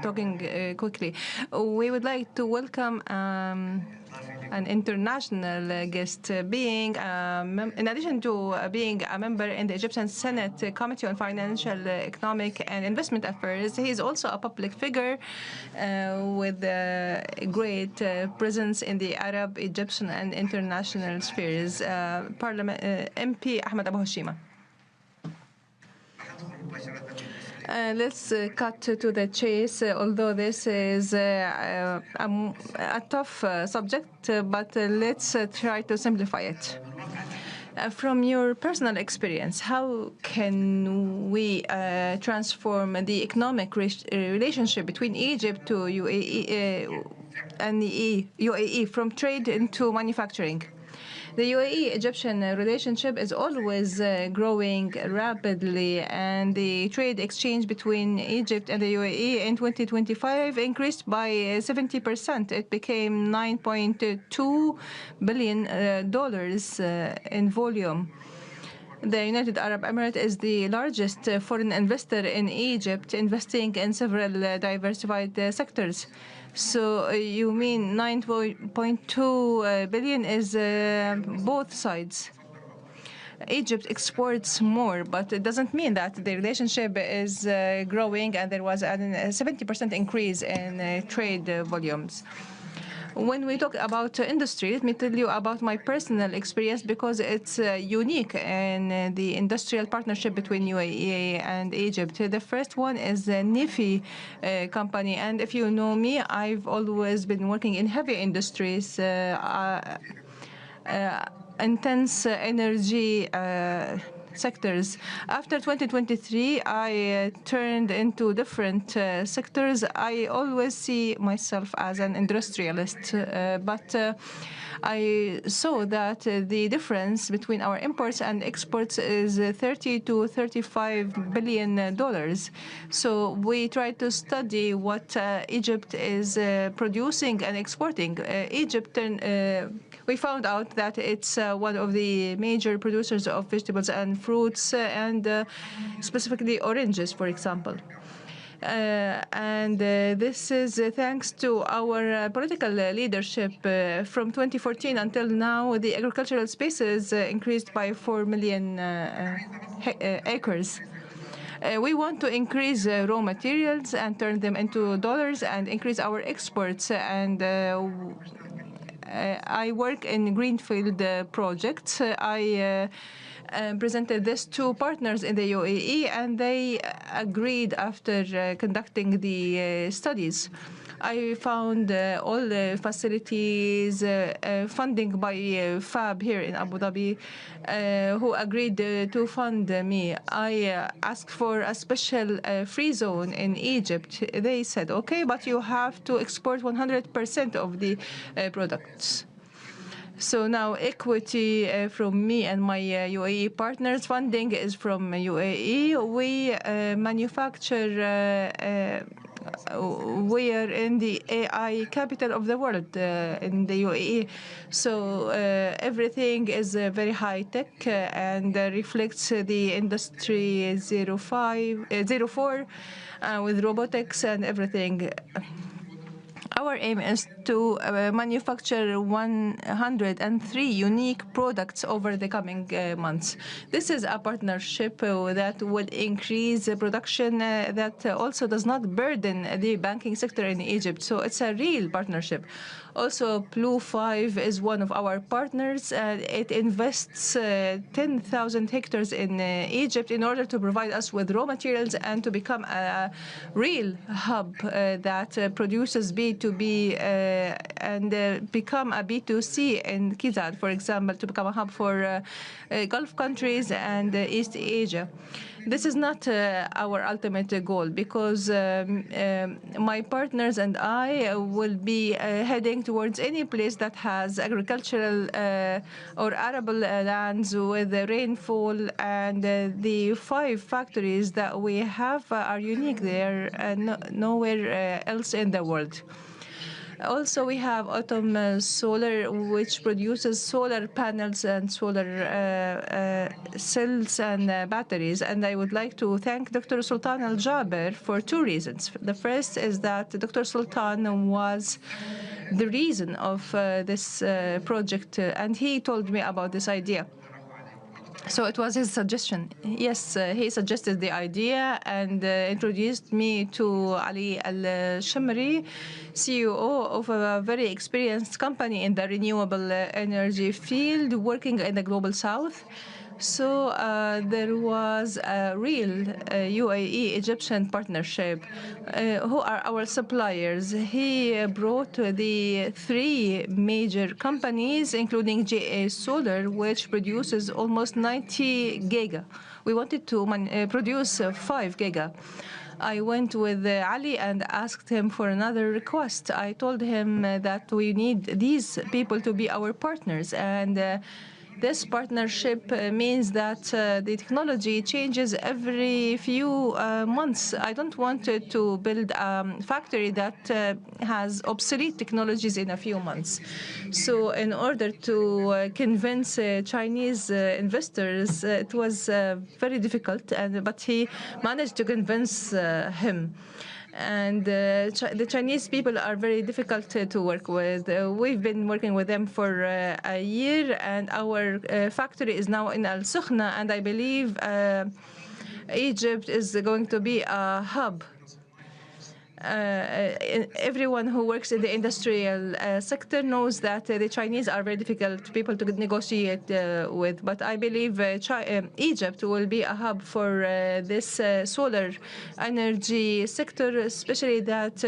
talking quickly. We would like to welcome an international guest, being in addition to being a member in the Egyptian Senate Committee on Financial, Economic and Investment Affairs. He is also a public figure with a great presence in the Arab, Egyptian and international spheres. MP Ahmed Abu Hashima. Let's cut to the chase, although this is a tough subject, but let's try to simplify it. From your personal experience, how can we transform the economic relationship between Egypt to UAE and the UAE from trade into manufacturing? The UAE-Egyptian relationship is always growing rapidly, and the trade exchange between Egypt and the UAE in 2025 increased by 70%. It became $9.2 billion in volume. The United Arab Emirates is the largest foreign investor in Egypt, investing in several diversified sectors. So you mean 9.2 billion is both sides. Egypt exports more, but it doesn't mean that the relationship is growing, and there was a 70% increase in trade volumes. When we talk about industry, let me tell you about my personal experience, because it's unique in the industrial partnership between UAE and Egypt. The first one is the NIFI company, and if you know me, I've always been working in heavy industries, intense energy sectors. After 2023, I turned into different sectors. I always see myself as an industrialist, but I saw that the difference between our imports and exports is $30 to $35 billion. So we try to study what Egypt is producing and exporting. We found out that it's one of the major producers of vegetables and fruits, and specifically oranges, for example. And this is thanks to our political leadership. From 2014 until now, the agricultural spaces increased by 4 million acres. We want to increase raw materials and turn them into dollars and increase our exports. And I work in greenfield projects. I presented this to partners in the UAE, and they agreed after conducting the studies. I found all the facilities, funding by FAB here in Abu Dhabi, who agreed to fund me. I asked for a special free zone in Egypt. They said, okay, but you have to export 100% of the products. So now equity from me and my UAE partners, funding is from UAE. We manufacture, we are in the AI capital of the world in the UAE. So everything is very high tech and reflects the industry 04 with robotics and everything. Our aim is to manufacture 103 unique products over the coming months. This is a partnership that will increase production that also does not burden the banking sector in Egypt. So it's a real partnership. Also, Blue 5 is one of our partners. It invests 10,000 hectares in Egypt in order to provide us with raw materials and to become a real hub that produces B2B and become a B2C in Kizad, for example, to become a hub for Gulf countries and East Asia. This is not our ultimate goal because my partners and I will be heading towards any place that has agricultural or arable lands with rainfall, and the 5 factories that we have are unique there and nowhere else in the world. Also, we have Autumn Solar, which produces solar panels and solar cells and batteries. And I would like to thank Dr. Sultan Al-Jaber for 2 reasons. The first is that Dr. Sultan was the reason of this project, and he told me about this idea. So it was his suggestion. Yes, he suggested the idea and introduced me to Ali Al-Shamri, CEO of a very experienced company in the renewable energy field, working in the Global South. So there was a real UAE Egyptian partnership. Who are our suppliers? He brought the 3 major companies, including JA Solar, which produces almost 90 giga. We wanted to produce 5 giga. I went with Ali and asked him for another request. I told him that we need these people to be our partners, and this partnership means that the technology changes every few months. I don't want to build a factory that has obsolete technologies in a few months. So in order to convince Chinese investors, it was very difficult, but he managed to convince him. And the Chinese people are very difficult to work with. We've been working with them for a year, and our factory is now in Al Sukhna, and I believe Egypt is going to be a hub. Everyone who works in the industrial sector knows that the Chinese are very difficult people to negotiate with. But I believe Egypt will be a hub for this solar energy sector, especially that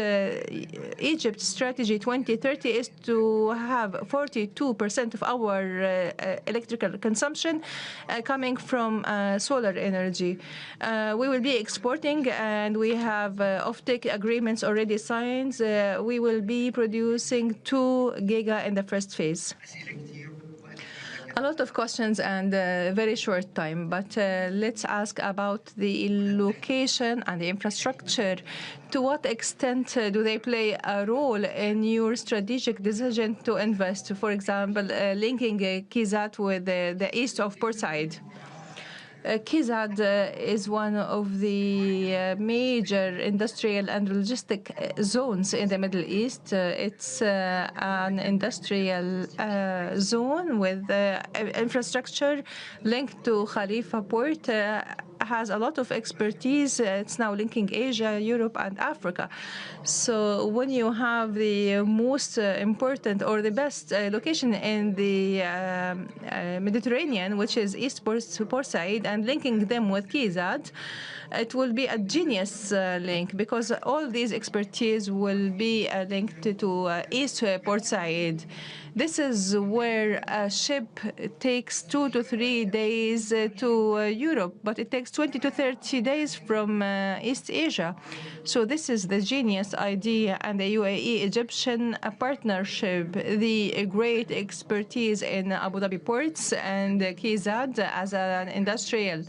Egypt's strategy 2030 is to have 42% of our electrical consumption coming from solar energy. We will be exporting, and we have offtake agreements already signed. We will be producing 2 giga in the first phase. A lot of questions and a very short time, but let's ask about the location and the infrastructure. To what extent do they play a role in your strategic decision to invest? For example, linking Kizad with the east of Port Said. Kizad is one of the major industrial and logistic zones in the Middle East. It's an industrial zone with infrastructure linked to Khalifa Port. Has a lot of expertise. It's now linking Asia, Europe, and Africa. So when you have the most important or the best location in the Mediterranean, which is East Port Said, and linking them with Kizad, it will be a genius link, because all these expertise will be linked to East Port Said. This is where a ship takes 2 to 3 days to Europe, but it takes 20 to 30 days from East Asia. So this is the genius idea, and the UAE-Egyptian partnership, the great expertise in Abu Dhabi ports and Kizad as an industrial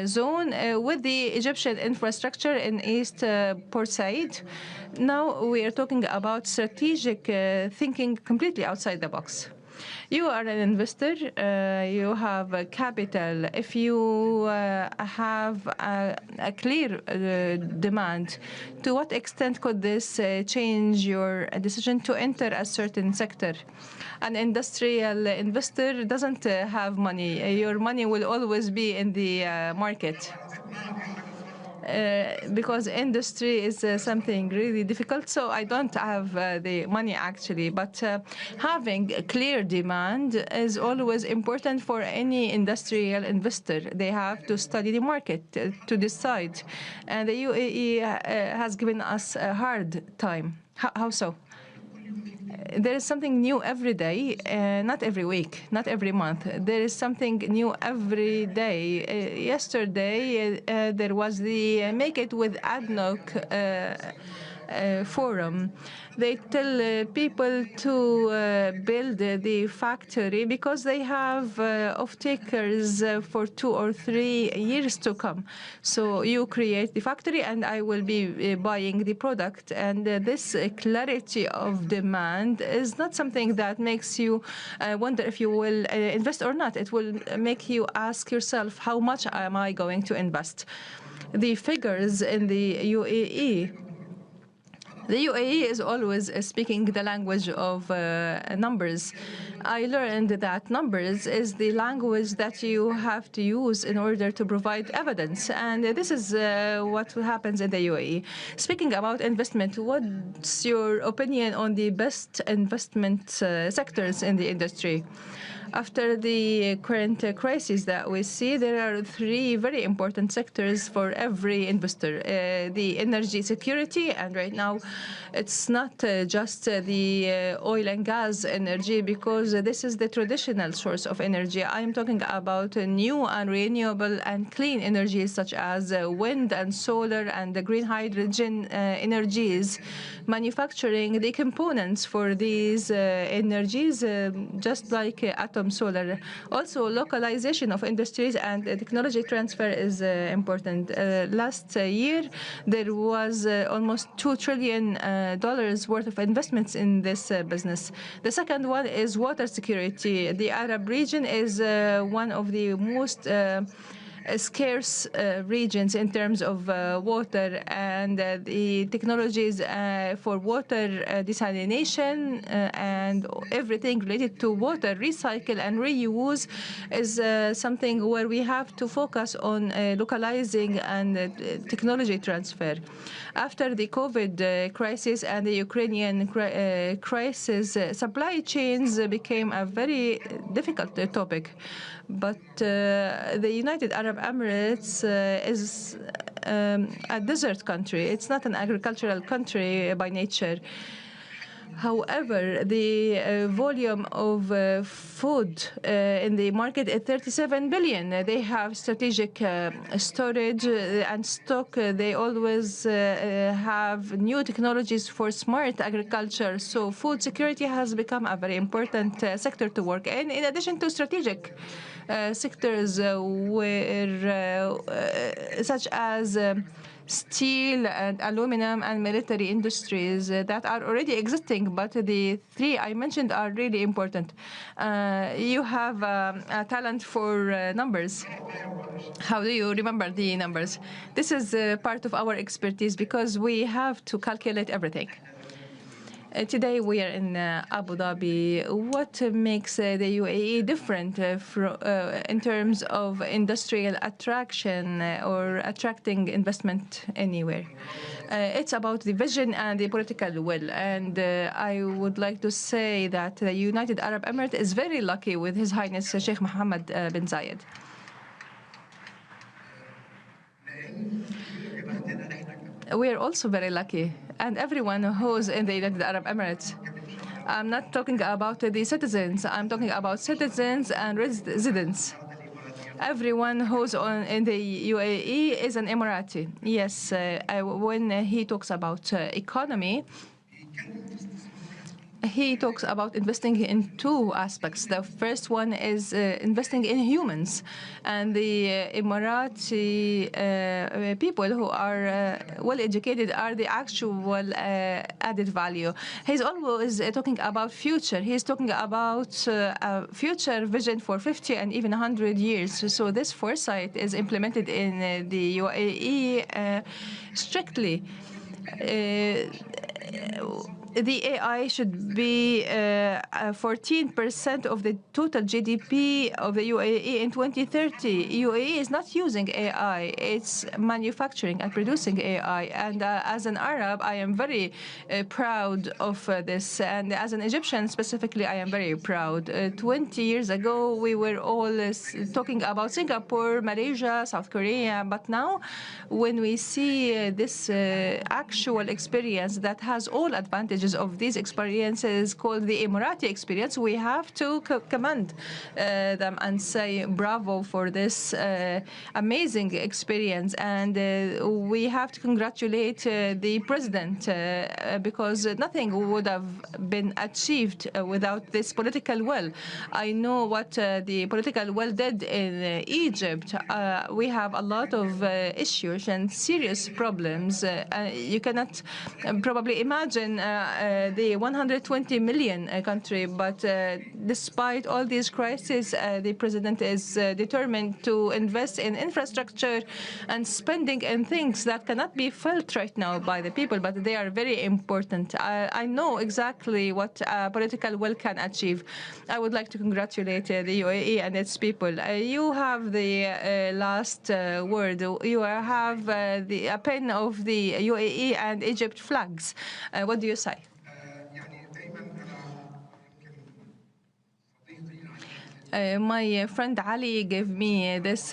zone with the Egyptian infrastructure in East Port Said. Now we are talking about strategic thinking completely outside the box. You are an investor, you have capital. If you have a clear demand, to what extent could this change your decision to enter a certain sector? An industrial investor doesn't have money. Your money will always be in the market. Because industry is something really difficult, so I don't have the money actually. But having a clear demand is always important for any industrial investor. They have to study the market to decide. And the UAE has given us a hard time. How so? There is something new every day, not every week, not every month. There is something new every day. Yesterday, there was the Make It with ADNOC forum. They tell people to build the factory because they have off-takers for 2 or 3 years to come. So you create the factory and I will be buying the product. And this clarity of demand is not something that makes you wonder if you will invest or not. It will make you ask yourself, how much am I going to invest? The figures in the UAE. The UAE is always speaking the language of numbers. I learned that numbers is the language that you have to use in order to provide evidence. And this is what happens in the UAE. Speaking about investment, what's your opinion on the best investment sectors in the industry? After the current crisis that we see, there are 3 very important sectors for every investor. The energy security, and right now it's not just the oil and gas energy, because this is the traditional source of energy. I am talking about new and renewable and clean energies such as wind and solar and the green hydrogen energies. Manufacturing the components for these energies, just like atom solar. Also, localization of industries and technology transfer is important. Last year, there was almost $2 trillion worth of investments in this business. The second one is water security. The Arab region is one of the most scarce regions in terms of water, and the technologies for water desalination and everything related to water recycle and reuse is something where we have to focus on localizing and technology transfer. After the COVID crisis and the Ukrainian crisis, supply chains became a very difficult topic. But the United Arab Emirates is a desert country. It's not an agricultural country by nature. However, the volume of food in the market is 37 billion. They have strategic storage and stock. They always have new technologies for smart agriculture. So food security has become a very important sector to work in addition to strategic sectors such as steel and aluminum and military industries that are already existing, but the 3 I mentioned are really important. You have a talent for numbers. How do you remember the numbers? This is part of our expertise because we have to calculate everything. Today we are in Abu Dhabi. What makes the UAE different in terms of industrial attraction or attracting investment anywhere? It's about the vision and the political will. And I would like to say that the United Arab Emirates is very lucky with His Highness Sheikh Mohammed bin Zayed. We are also very lucky, and everyone who's in the United Arab Emirates. I'm not talking about the citizens. I'm talking about citizens and residents. Everyone who's in the UAE is an Emirati. Yes, when he talks about economy, he talks about investing in two aspects. The first one is investing in humans, and the Emirati people who are well educated are the actual added value. He's always talking about future. He's talking about a future vision for 50 and even 100 years. So this foresight is implemented in the UAE strictly. The AI should be 14% of the total GDP of the UAE in 2030. UAE is not using AI. It's manufacturing and producing AI. And as an Arab, I am very proud of this. And as an Egyptian specifically, I am very proud. 20 years ago, we were all talking about Singapore, Malaysia, South Korea. But now, when we see this actual experience that has all advantages of these experiences called the Emirati experience, we have to commend them and say bravo for this amazing experience. And we have to congratulate the president because nothing would have been achieved without this political will. I know what the political will did in Egypt. We have a lot of issues and serious problems. You cannot probably imagine the 120 million country, but despite all these crises, the president is determined to invest in infrastructure and spending in things that cannot be felt right now by the people, but they are very important. I know exactly what political will can achieve. I would like to congratulate the UAE and its people. You have the last word. You have a pen of the UAE and Egypt flags. What do you say? My friend Ali gave me this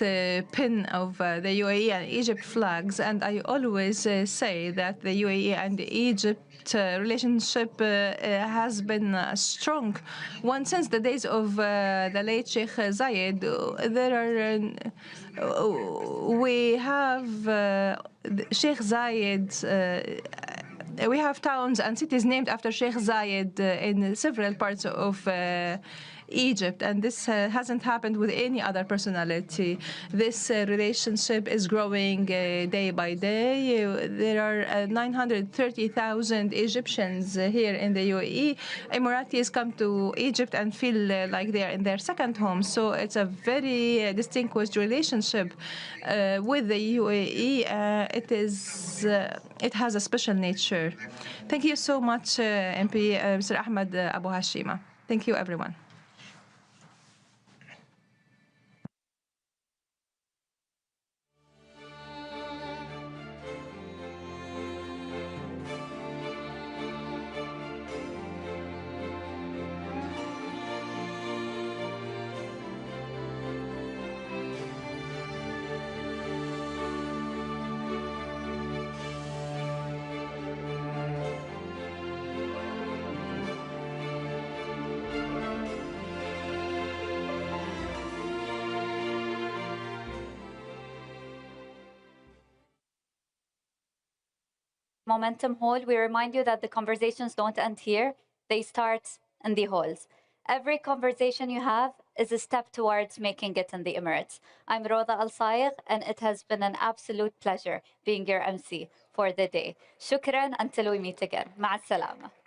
pin of the UAE and Egypt flags, and I always say that the UAE and Egypt relationship has been a strong one since the days of the late Sheikh Zayed. We have Sheikh Zayed. We have towns and cities named after Sheikh Zayed in several parts of Egypt, and this hasn't happened with any other personality. This relationship is growing day by day. There are 930,000 Egyptians here in the UAE. Emiratis come to Egypt and feel like they are in their second home. So it's a very distinguished relationship with the UAE. It has a special nature. Thank you so much, MP Mr. Ahmed Abu Hashima. Thank you, everyone. Momentum Hall, we remind you that the conversations don't end here. They start in the halls. Every conversation you have is a step towards making it in the Emirates. I'm Roda Al-Saigh, and it has been an absolute pleasure being your MC for the day. Shukran until we meet again. مع السلامة.